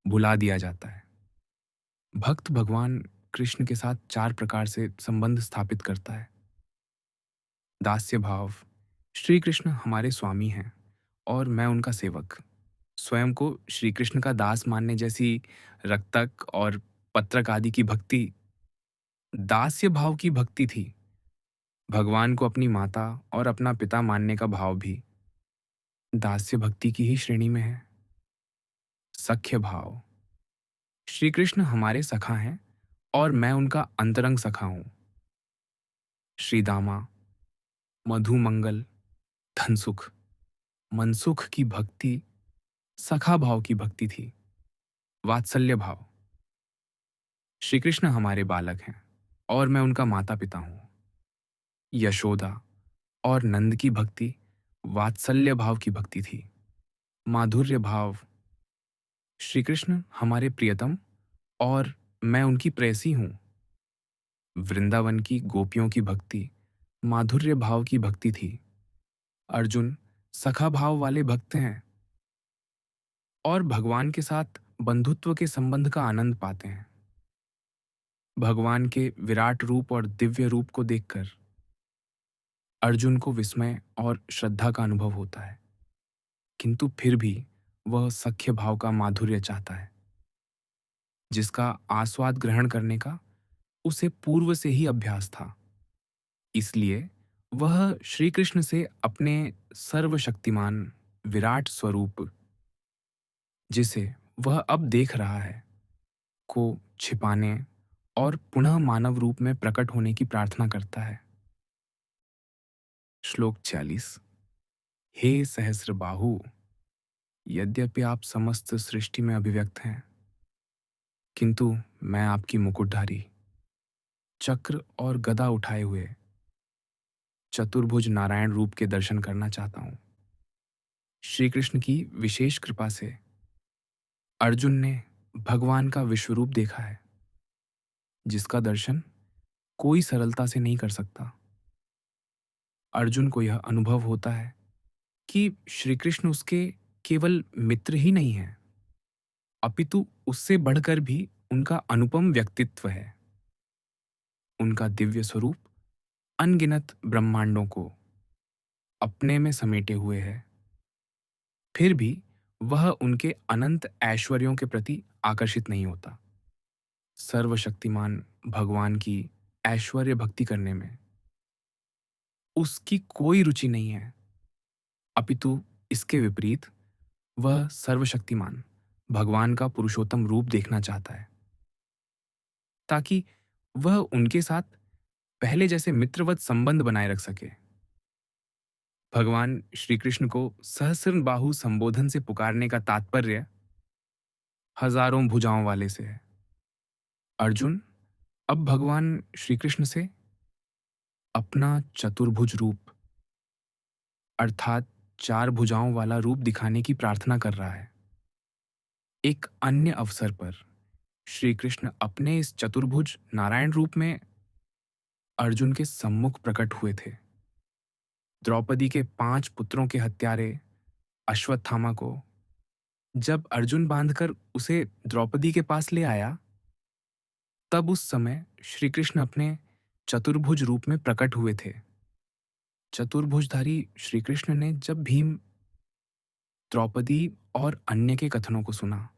S1: भुला दिया जाता है। भक्त भगवान कृष्ण के साथ चार प्रकार से संबंध स्थापित करता है। दास्य भाव, श्री कृष्ण हमारे स्वामी हैं और मैं उनका सेवक। स्वयं को श्री कृष्ण का दास मानने जैसी रक्तक और पत्रक आदि की भक्ति दास्य भाव की भक्ति थी। भगवान को अपनी माता और अपना पिता मानने का भाव भी दास्य भक्ति की ही श्रेणी में है। सख्य भाव, श्री कृष्ण हमारे सखा हैं और मैं उनका अंतरंग सखा हूं। श्रीदामा, मधुमंगल, धनसुख, मनसुख की भक्ति सखा भाव की भक्ति थी। वात्सल्य भाव, श्री कृष्ण हमारे बालक हैं और मैं उनका माता पिता हूं। यशोदा और नंद की भक्ति वात्सल्य भाव की भक्ति थी। माधुर्य भाव, श्री कृष्ण हमारे प्रियतम और मैं उनकी प्रेयसी हूं। वृंदावन की गोपियों की भक्ति माधुर्य भाव की भक्ति थी। अर्जुन सखा भाव वाले भक्त हैं और भगवान के साथ बंधुत्व के संबंध का आनंद पाते हैं। भगवान के विराट रूप और दिव्य रूप को देखकर अर्जुन को विस्मय और श्रद्धा का अनुभव होता है, किंतु फिर भी वह सख्य भाव का माधुर्य चाहता है, जिसका आस्वाद ग्रहण करने का उसे पूर्व से ही अभ्यास था। इसलिए वह श्री कृष्ण से अपने सर्वशक्तिमान विराट स्वरूप, जिसे वह अब देख रहा है, को छिपाने और पुनः मानव रूप में प्रकट होने की प्रार्थना करता है। श्लोक 46। हे सहस्र बाहु, यद्यपि आप समस्त सृष्टि में अभिव्यक्त हैं, किंतु मैं आपकी मुकुटधारी चक्र और गदा उठाए हुए चतुर्भुज नारायण रूप के दर्शन करना चाहता हूं। श्री कृष्ण की विशेष कृपा से अर्जुन ने भगवान का विश्वरूप देखा है, जिसका दर्शन कोई सरलता से नहीं कर सकता। अर्जुन को यह अनुभव होता है कि श्री कृष्ण उसके केवल मित्र ही नहीं हैं, अपितु उससे बढ़कर भी उनका अनुपम व्यक्तित्व है। उनका दिव्य स्वरूप अनगिनत ब्रह्मांडों को अपने में समेटे हुए है। फिर भी वह उनके अनंत ऐश्वर्यों के प्रति आकर्षित नहीं होता। सर्वशक्तिमान भगवान की ऐश्वर्य भक्ति करने में उसकी कोई रुचि नहीं है, अपितु इसके विपरीत वह सर्वशक्तिमान भगवान का पुरुषोत्तम रूप देखना चाहता है, ताकि वह उनके साथ पहले जैसे मित्रवत संबंध बनाए रख सके। भगवान श्री कृष्ण को सहस्र बाहु संबोधन से पुकारने का तात्पर्य हजारों भुजाओं वाले से है। अर्जुन अब भगवान श्री कृष्ण से अपना चतुर्भुज रूप अर्थात चार भुजाओं वाला रूप दिखाने की प्रार्थना कर रहा है। एक अन्य अवसर पर श्री कृष्ण अपने इस चतुर्भुज नारायण रूप में अर्जुन के सम्मुख प्रकट हुए थे। द्रौपदी के 5 पुत्रों के हत्यारे अश्वत्थामा को जब अर्जुन बांधकर उसे द्रौपदी के पास ले आया, तब उस समय श्री कृष्ण अपने चतुर्भुज रूप में प्रकट हुए थे। चतुर्भुजधारी श्री कृष्ण ने जब भीम, द्रौपदी और अन्य के कथनों को सुना,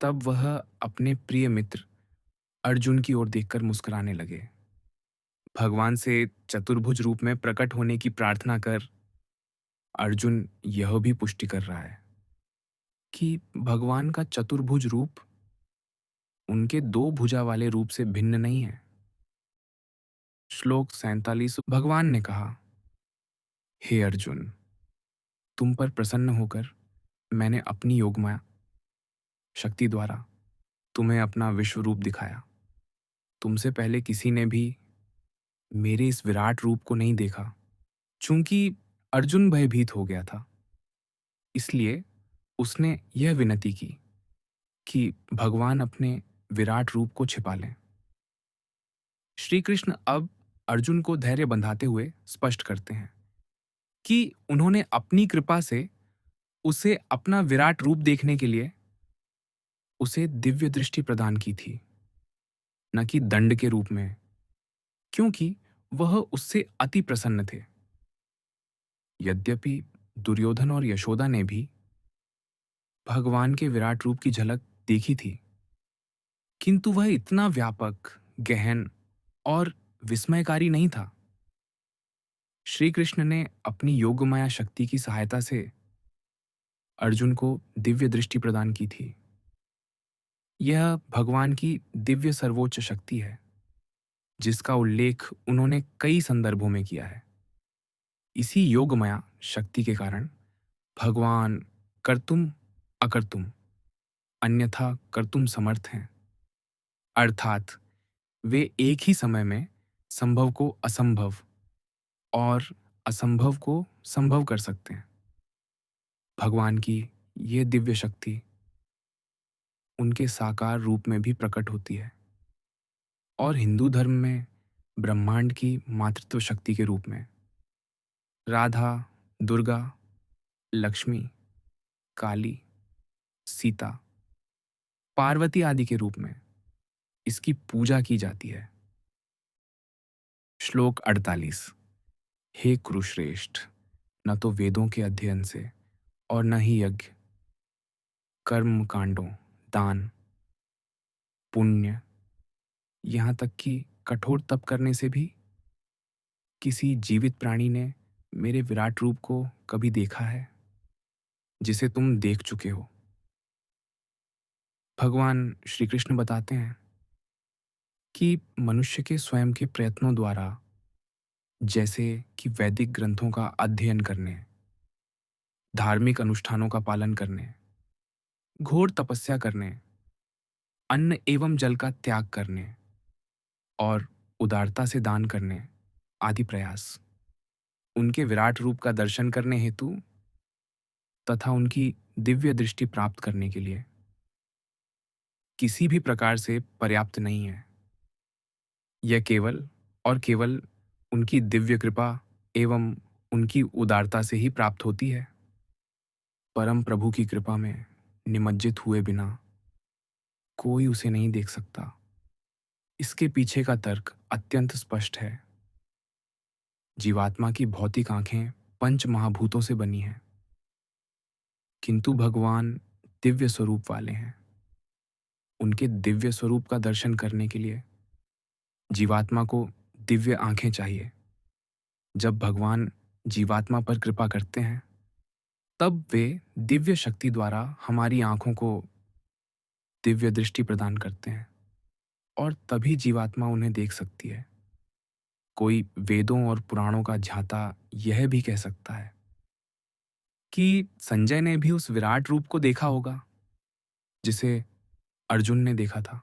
S1: तब वह अपने प्रिय मित्र अर्जुन की ओर देखकर मुस्कुराने लगे। भगवान से चतुर्भुज रूप में प्रकट होने की प्रार्थना कर अर्जुन यह भी पुष्टि कर रहा है कि भगवान का चतुर्भुज रूप उनके 2 भुजा वाले रूप से भिन्न नहीं है। श्लोक 47 भगवान ने कहा, हे अर्जुन, तुम पर प्रसन्न होकर मैंने अपनी योगमाया शक्ति द्वारा तुम्हें अपना विश्व रूप दिखाया। तुमसे पहले किसी ने भी मेरे इस विराट रूप को नहीं देखा। चूंकि अर्जुन भयभीत हो गया था, इसलिए उसने यह विनती की कि भगवान अपने विराट रूप को छिपा लें। श्री कृष्ण अब अर्जुन को धैर्य बंधाते हुए स्पष्ट करते हैं कि उन्होंने अपनी कृपा से उसे अपना विराट रूप देखने के लिए उसे दिव्य दृष्टि प्रदान की थी, न कि दंड के रूप में, क्योंकि वह उससे अति प्रसन्न थे। यद्यपि दुर्योधन और यशोदा ने भी भगवान के विराट रूप की झलक देखी थी, किंतु वह इतना व्यापक, गहन और विस्मयकारी नहीं था। श्री कृष्ण ने अपनी योगमाया शक्ति की सहायता से अर्जुन को दिव्य दृष्टि प्रदान की थी। यह भगवान की दिव्य सर्वोच्च शक्ति है, जिसका उल्लेख उन्होंने कई संदर्भों में किया है। इसी योगमाया शक्ति के कारण भगवान कर्तुम अकर्तुम अन्यथा कर्तुम समर्थ हैं, अर्थात वे एक ही समय में संभव को असंभव और असंभव को संभव कर सकते हैं। भगवान की ये दिव्य शक्ति उनके साकार रूप में भी प्रकट होती है और हिंदू धर्म में ब्रह्मांड की मातृत्व शक्ति के रूप में, राधा, दुर्गा, लक्ष्मी, काली, सीता, पार्वती आदि के रूप में इसकी पूजा की जाती है। श्लोक 48 हे कुरुश्रेष्ठ, न तो वेदों के अध्ययन से और न ही यज्ञ, कर्म कांडों, दान, पुण्य, यहाँ तक कि कठोर तप करने से भी किसी जीवित प्राणी ने मेरे विराट रूप को कभी देखा है, जिसे तुम देख चुके हो। भगवान श्री कृष्ण बताते हैं कि मनुष्य के स्वयं के प्रयत्नों द्वारा, जैसे कि वैदिक ग्रंथों का अध्ययन करने, धार्मिक अनुष्ठानों का पालन करने, घोर तपस्या करने, अन्न एवं जल का त्याग करने और उदारता से दान करने आदि प्रयास, उनके विराट रूप का दर्शन करने हेतु तथा उनकी दिव्य दृष्टि प्राप्त करने के लिए किसी भी प्रकार से पर्याप्त नहीं है। यह केवल और केवल उनकी दिव्य कृपा एवं उनकी उदारता से ही प्राप्त होती है। परम प्रभु की कृपा में निमज्जित हुए बिना कोई उसे नहीं देख सकता। इसके पीछे का तर्क अत्यंत स्पष्ट है। जीवात्मा की भौतिक आंखें पंच महाभूतों से बनी हैं, किंतु भगवान दिव्य स्वरूप वाले हैं। उनके दिव्य स्वरूप का दर्शन करने के लिए जीवात्मा को दिव्य आंखें चाहिए। जब भगवान जीवात्मा पर कृपा करते हैं, तब वे दिव्य शक्ति द्वारा हमारी आंखों को दिव्य दृष्टि प्रदान करते हैं और तभी जीवात्मा उन्हें देख सकती है। कोई वेदों और पुराणों का झाता यह भी कह सकता है कि संजय ने भी उस विराट रूप को देखा होगा जिसे अर्जुन ने देखा था।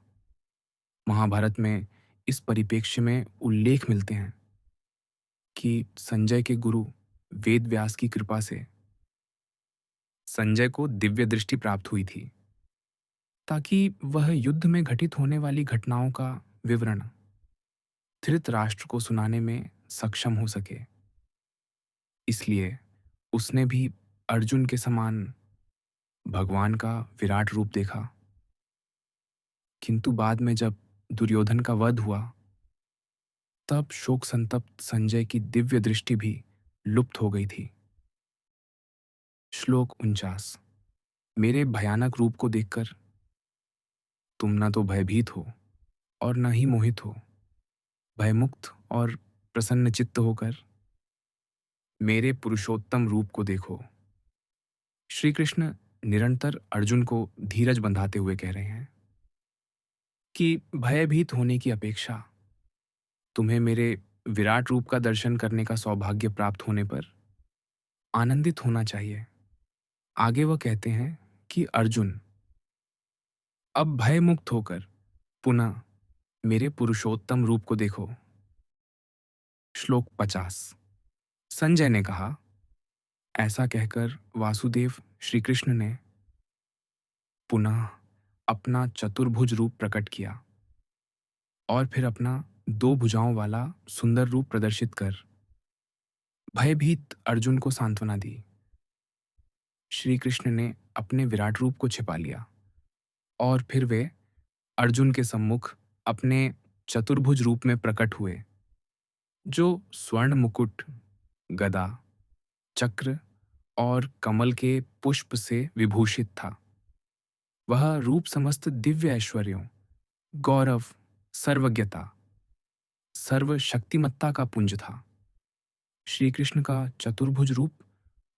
S1: महाभारत में इस परिप्रेक्ष्य में उल्लेख मिलते हैं कि संजय के गुरु वेद व्यास की कृपा से संजय को दिव्य दृष्टि प्राप्त हुई थी, ताकि वह युद्ध में घटित होने वाली घटनाओं का विवरण धृतराष्ट्र को सुनाने में सक्षम हो सके। इसलिए उसने भी अर्जुन के समान भगवान का विराट रूप देखा। किंतु बाद में जब दुर्योधन का वध हुआ, तब शोक संतप्त संजय की दिव्य दृष्टि भी लुप्त हो गई थी। श्लोक 49। मेरे भयानक रूप को देखकर तुम न तो भयभीत हो और न ही मोहित हो, भयमुक्त और प्रसन्न चित्त होकर मेरे पुरुषोत्तम रूप को देखो। श्री कृष्ण निरंतर अर्जुन को धीरज बंधाते हुए कह रहे हैं कि भयभीत होने की अपेक्षा तुम्हें मेरे विराट रूप का दर्शन करने का सौभाग्य प्राप्त होने पर आनंदित होना चाहिए। आगे वह कहते हैं कि अर्जुन, अब भय मुक्त होकर पुनः मेरे पुरुषोत्तम रूप को देखो। श्लोक 50। संजय ने कहा, ऐसा कहकर वासुदेव श्री कृष्ण ने पुनः अपना चतुर्भुज रूप प्रकट किया और फिर अपना दो भुजाओं वाला सुंदर रूप प्रदर्शित कर भयभीत अर्जुन को सांत्वना दी। श्री कृष्ण ने अपने विराट रूप को छिपा लिया और फिर वे अर्जुन के सम्मुख अपने चतुर्भुज रूप में प्रकट हुए, जो स्वर्ण मुकुट, गदा, चक्र और कमल के पुष्प से विभूषित था। वह रूप समस्त दिव्य ऐश्वर्यों, गौरव, सर्वज्ञता, सर्वशक्तिमत्ता का पुंज था। श्री कृष्ण का चतुर्भुज रूप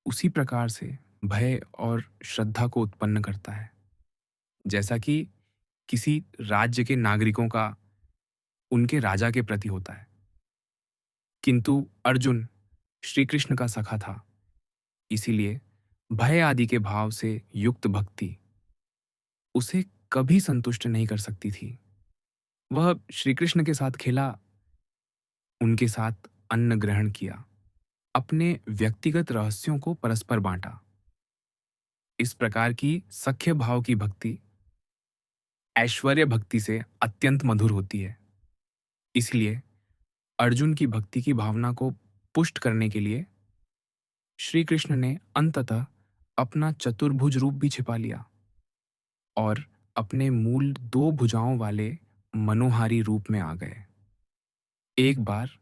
S1: उसी प्रकार से भय और श्रद्धा को उत्पन्न करता है, जैसा कि किसी राज्य के नागरिकों का उनके राजा के प्रति होता है। किंतु अर्जुन श्री कृष्ण का सखा था, इसीलिए भय आदि के भाव से युक्त भक्ति उसे कभी संतुष्ट नहीं कर सकती थी। वह श्री कृष्ण के साथ खेला, उनके साथ अन्न ग्रहण किया, अपने व्यक्तिगत रहस्यों को परस्पर बांटा। इस प्रकार की सख्य भाव की भक्ति ऐश्वर्य भक्ति से अत्यंत मधुर होती है। इसलिए अर्जुन की भक्ति की भावना को पुष्ट करने के लिए श्री कृष्ण ने अंततः अपना चतुर्भुज रूप भी छिपा लिया और अपने मूल दो भुजाओं वाले मनोहारी रूप में आ गए। एक बार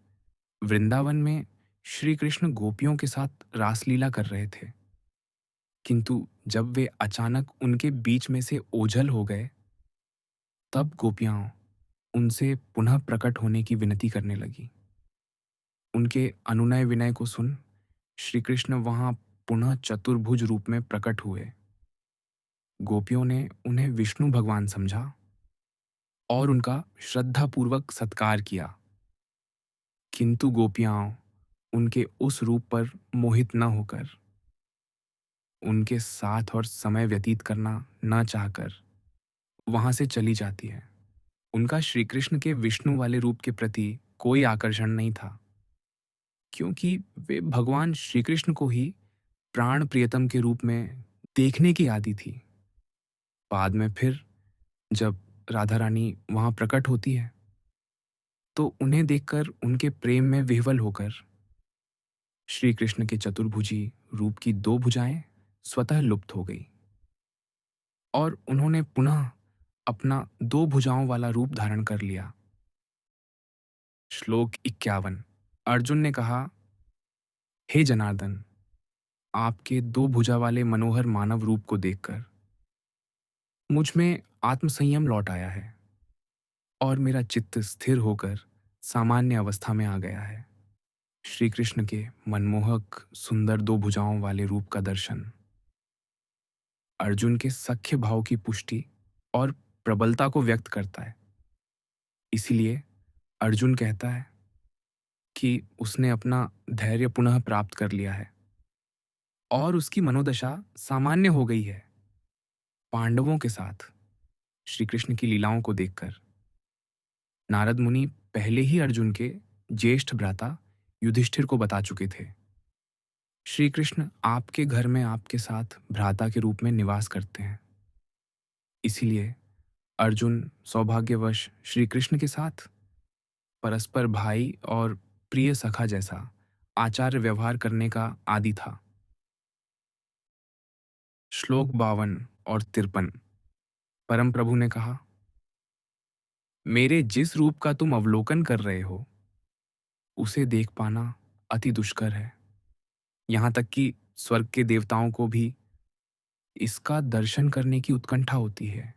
S1: वृंदावन में श्री कृष्ण गोपियों के साथ रासलीला कर रहे थे, किंतु जब वे अचानक उनके बीच में से ओझल हो गए, तब गोपियां उनसे पुनः प्रकट होने की विनती करने लगी। उनके अनुनय विनय को सुन श्री कृष्ण वहां पुनः चतुर्भुज रूप में प्रकट हुए। गोपियों ने उन्हें विष्णु भगवान समझा और उनका श्रद्धापूर्वक सत्कार किया, किंतु गोपियां उनके उस रूप पर मोहित न होकर उनके साथ और समय व्यतीत करना न चाहकर वहां से चली जाती है। उनका श्री कृष्ण के विष्णु वाले रूप के प्रति कोई आकर्षण नहीं था, क्योंकि वे भगवान श्री कृष्ण को ही प्राण प्रियतम के रूप में देखने की आदि थी। बाद में फिर जब राधा रानी वहां प्रकट होती है, तो उन्हें देखकर उनके प्रेम में विह्वल होकर श्री कृष्ण के चतुर्भुजी रूप की दो भुजाएं स्वतः लुप्त हो गई और उन्होंने पुनः अपना दो भुजाओं वाला रूप धारण कर लिया। श्लोक 51। अर्जुन ने कहा, हे जनार्दन, आपके दो भुजा वाले मनोहर मानव रूप को देखकर मुझ में आत्मसंयम लौट आया है और मेरा चित्त स्थिर होकर सामान्य अवस्था में आ गया है। श्री कृष्ण के मनमोहक सुंदर दो भुजाओं वाले रूप का दर्शन अर्जुन के सख्य भाव की पुष्टि और प्रबलता को व्यक्त करता है। इसीलिए अर्जुन कहता है कि उसने अपना धैर्य पुनः प्राप्त कर लिया है और उसकी मनोदशा सामान्य हो गई है। पांडवों के साथ श्री कृष्ण की लीलाओं को देखकर नारद मुनि पहले ही अर्जुन के ज्येष्ठ भ्राता युधिष्ठिर को बता चुके थे। श्री कृष्ण आपके घर में आपके साथ भ्राता के रूप में निवास करते हैं। इसीलिए अर्जुन सौभाग्यवश श्री कृष्ण के साथ परस्पर भाई और प्रिय सखा जैसा आचार्य व्यवहार करने का आदि था। श्लोक 52 और 53। परम प्रभु ने कहा, मेरे जिस रूप का तुम अवलोकन कर रहे हो उसे देख पाना अति दुष्कर है। यहाँ तक कि स्वर्ग के देवताओं को भी इसका दर्शन करने की उत्कंठा होती है।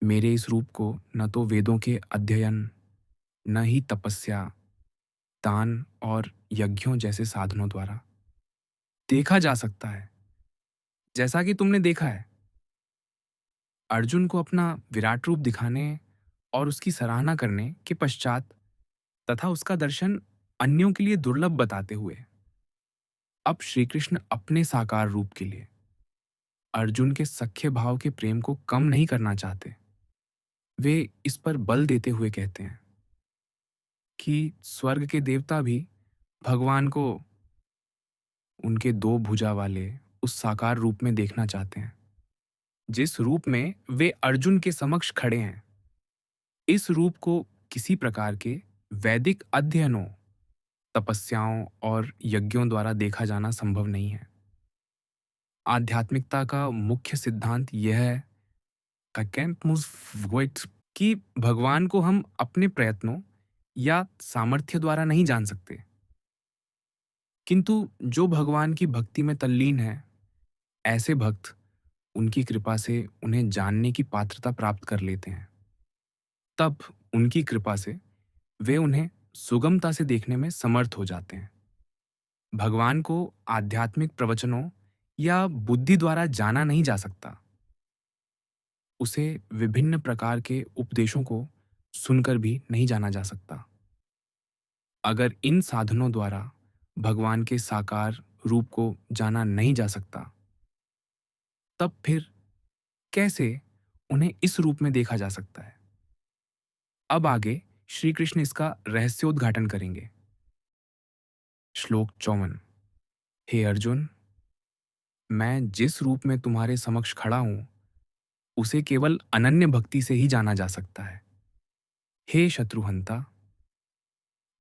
S1: मेरे इस रूप को न तो वेदों के अध्ययन, न ही तपस्या, दान और यज्ञों जैसे साधनों द्वारा देखा जा सकता है। जैसा कि तुमने देखा है, अर्जुन को अपना विराट रूप दिखाने और उसकी सराहना करने के पश्चात तथा उसका दर्शन अन्यों के लिए दुर्लभ बताते हुए अब श्री कृष्ण अपने साकार रूप के लिए अर्जुन के सख्य भाव के प्रेम को कम नहीं करना चाहते। वे इस पर बल देते हुए कहते हैं कि स्वर्ग के देवता भी भगवान को उनके दो भुजा वाले उस साकार रूप में देखना चाहते हैं जिस रूप में वे अर्जुन के समक्ष खड़े हैं। इस रूप को किसी प्रकार के वैदिक अध्ययनों, तपस्याओं और यज्ञों द्वारा देखा जाना संभव नहीं है। आध्यात्मिकता का मुख्य सिद्धांत यह है कि भगवान को हम अपने प्रयत्नों या सामर्थ्य द्वारा नहीं जान सकते, किंतु जो भगवान की भक्ति में तल्लीन है, ऐसे भक्त उनकी कृपा से उन्हें जानने की पात्रता प्राप्त कर लेते हैं। तब उनकी कृपा से वे उन्हें सुगमता से देखने में समर्थ हो जाते हैं। भगवान को आध्यात्मिक प्रवचनों या बुद्धि द्वारा जाना नहीं जा सकता। उसे विभिन्न प्रकार के उपदेशों को सुनकर भी नहीं जाना जा सकता। अगर इन साधनों द्वारा भगवान के साकार रूप को जाना नहीं जा सकता, तब फिर कैसे उन्हें इस रूप में देखा जा सकता है? अब आगे श्री कृष्ण इसका रहस्योद्घाटन करेंगे। श्लोक 54। हे अर्जुन, मैं जिस रूप में तुम्हारे समक्ष खड़ा हूं उसे केवल अनन्य भक्ति से ही जाना जा सकता है। हे शत्रुहंता,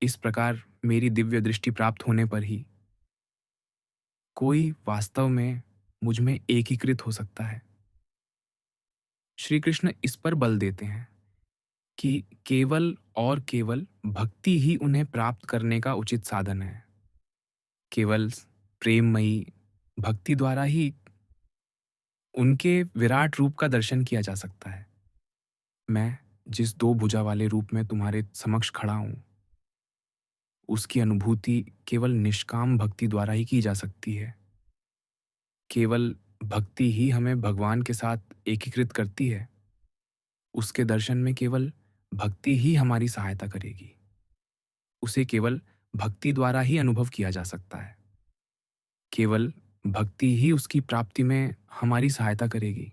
S1: इस प्रकार मेरी दिव्य दृष्टि प्राप्त होने पर ही कोई वास्तव में मुझ में एकीकृत हो सकता है। श्री कृष्ण इस पर बल देते हैं कि केवल और केवल भक्ति ही उन्हें प्राप्त करने का उचित साधन है। केवल प्रेममयी भक्ति द्वारा ही उनके विराट रूप का दर्शन किया जा सकता है। मैं जिस दो भुजा वाले रूप में तुम्हारे समक्ष खड़ा हूं उसकी अनुभूति केवल निष्काम भक्ति द्वारा ही की जा सकती है। केवल भक्ति ही हमें भगवान के साथ एकीकृत करती है। उसके दर्शन में केवल भक्ति ही हमारी सहायता करेगी। उसे केवल भक्ति द्वारा ही अनुभव किया जा सकता है। केवल भक्ति ही उसकी प्राप्ति में हमारी सहायता करेगी।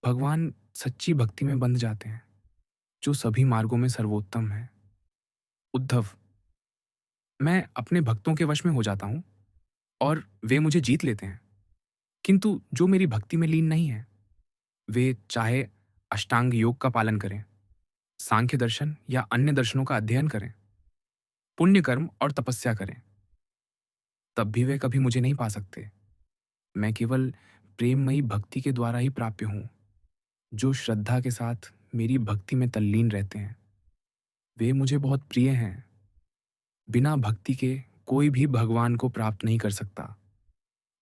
S1: भगवान सच्ची भक्ति में बंध जाते हैं, जो सभी मार्गों में सर्वोत्तम है। उद्धव, मैं अपने भक्तों के वश में हो जाता हूँ और वे मुझे जीत लेते हैं, किंतु जो मेरी भक्ति में लीन नहीं है, वे चाहे अष्टांग योग का पालन करें, सांख्य दर्शन या अन्य दर्शनों का अध्ययन करें, पुण्य कर्म और तपस्या करें, तब भी वे कभी मुझे नहीं पा सकते। मैं केवल प्रेममयी भक्ति के द्वारा ही प्राप्य हूँ। जो श्रद्धा के साथ मेरी भक्ति में तल्लीन रहते हैं, वे मुझे बहुत प्रिय हैं। बिना भक्ति के कोई भी भगवान को प्राप्त नहीं कर सकता,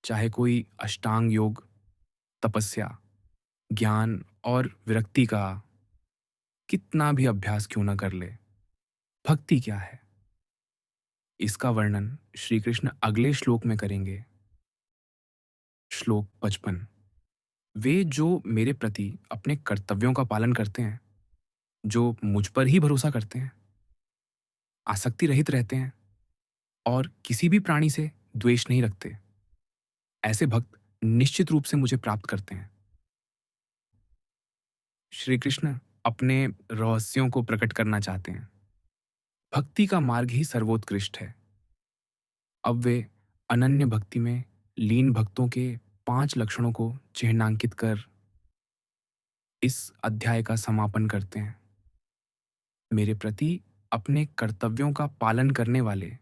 S1: चाहे कोई अष्टांग योग, तपस्या, ज्ञान और विरक्ति का कितना भी अभ्यास क्यों न कर ले। भक्ति क्या है? इसका वर्णन श्री कृष्ण अगले श्लोक में करेंगे। श्लोक 55। वे जो मेरे प्रति अपने कर्तव्यों का पालन करते हैं, जो मुझ पर ही भरोसा करते हैं, आसक्ति रहित रहते हैं और किसी भी प्राणी से द्वेष नहीं रखते, ऐसे भक्त निश्चित रूप से मुझे प्राप्त करते हैं। श्री कृष्ण अपने रहस्यों को प्रकट करना चाहते हैं। भक्ति का मार्ग ही सर्वोत्कृष्ट है। अब वे अनन्य भक्ति में लीन भक्तों के 5 लक्षणों को चिह्नांकित कर इस अध्याय का समापन करते हैं। मेरे प्रति अपने कर्तव्यों का पालन करने वाले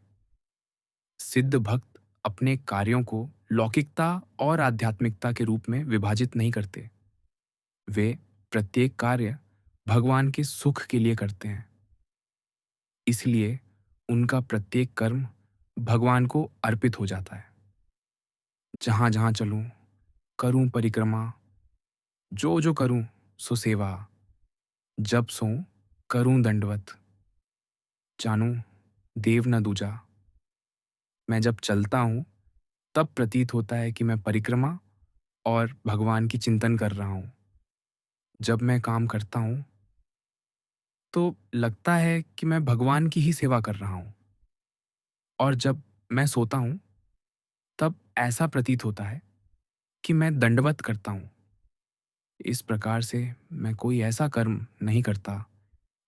S1: सिद्ध भक्त अपने कार्यों को लौकिकता और आध्यात्मिकता के रूप में विभाजित नहीं करते। वे प्रत्येक कार्य भगवान के सुख के लिए करते हैं। इसलिए उनका प्रत्येक कर्म भगवान को अर्पित हो जाता है। जहाँ जहाँ चलूं, करूं परिक्रमा, जो जो करूं सो सेवा, जब सोऊं करूं दंडवत, जानूं देव न दूजा। मैं जब चलता हूं तब प्रतीत होता है कि मैं परिक्रमा और भगवान की चिंतन कर रहा हूं। जब मैं काम करता हूं तो लगता है कि मैं भगवान की ही सेवा कर रहा हूं, और जब मैं सोता हूं तब ऐसा प्रतीत होता है कि मैं दंडवत करता हूं। इस प्रकार से मैं कोई ऐसा कर्म नहीं करता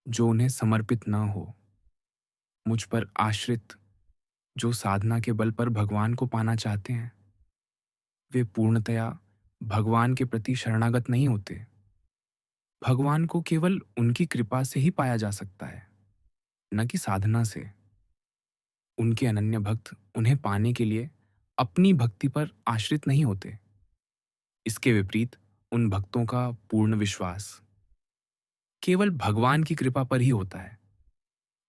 S1: जो उन्हें समर्पित न हो। मुझ पर आश्रित जो साधना के बल पर भगवान को पाना चाहते हैं, वे पूर्णतया भगवान के प्रति शरणागत नहीं होते। भगवान को केवल उनकी कृपा से ही पाया जा सकता है, न कि साधना से। उनके अनन्य भक्त उन्हें पाने के लिए अपनी भक्ति पर आश्रित नहीं होते। इसके विपरीत उन भक्तों का पूर्ण विश्वास केवल भगवान की कृपा पर ही होता है,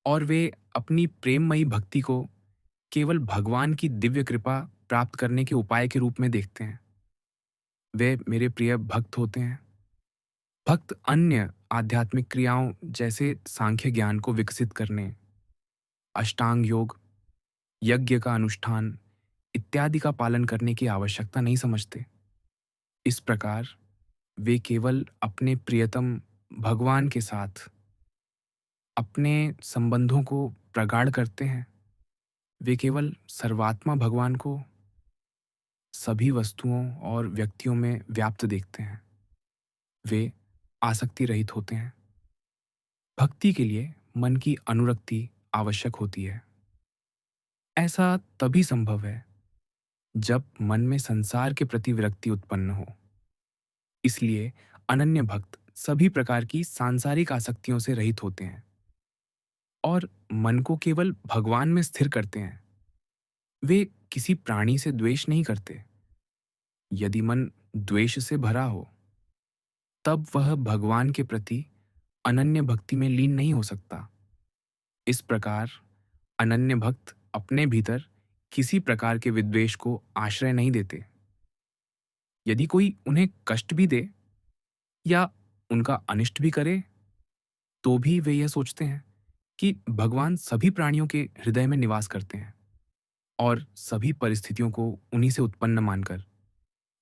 S1: और वे अपनी प्रेममयी भक्ति को केवल भगवान की दिव्य कृपा प्राप्त करने के उपाय के रूप में देखते हैं। वे मेरे प्रिय भक्त होते हैं। भक्त अन्य आध्यात्मिक क्रियाओं जैसे सांख्य ज्ञान को विकसित करने, अष्टांग योग, यज्ञ का अनुष्ठान इत्यादि का पालन करने की आवश्यकता नहीं समझते। इस प्रकार वे केवल अपने प्रियतम भगवान के साथ अपने संबंधों को प्रगाढ़ करते हैं। वे केवल सर्वात्मा भगवान को सभी वस्तुओं और व्यक्तियों में व्याप्त देखते हैं। वे आसक्ति रहित होते हैं। भक्ति के लिए मन की अनुरक्ति आवश्यक होती है। ऐसा तभी संभव है जब मन में संसार के प्रति विरक्ति उत्पन्न हो। इसलिए अनन्य भक्त सभी प्रकार की सांसारिक आसक्तियों से रहित होते हैं और मन को केवल भगवान में स्थिर करते हैं। वे किसी प्राणी से द्वेष नहीं करते। यदि मन द्वेष से भरा हो, तब वह भगवान के प्रति अनन्य भक्ति में लीन नहीं हो सकता। इस प्रकार अनन्य भक्त अपने भीतर किसी प्रकार के विद्वेष को आश्रय नहीं देते। यदि कोई उन्हें कष्ट भी दे या उनका अनिष्ट भी करे, तो भी वे यह सोचते हैं कि भगवान सभी प्राणियों के हृदय में निवास करते हैं और सभी परिस्थितियों को उन्हीं से उत्पन्न मानकर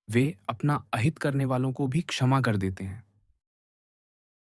S1: वे अपना अहित करने वालों को भी क्षमा कर देते हैं।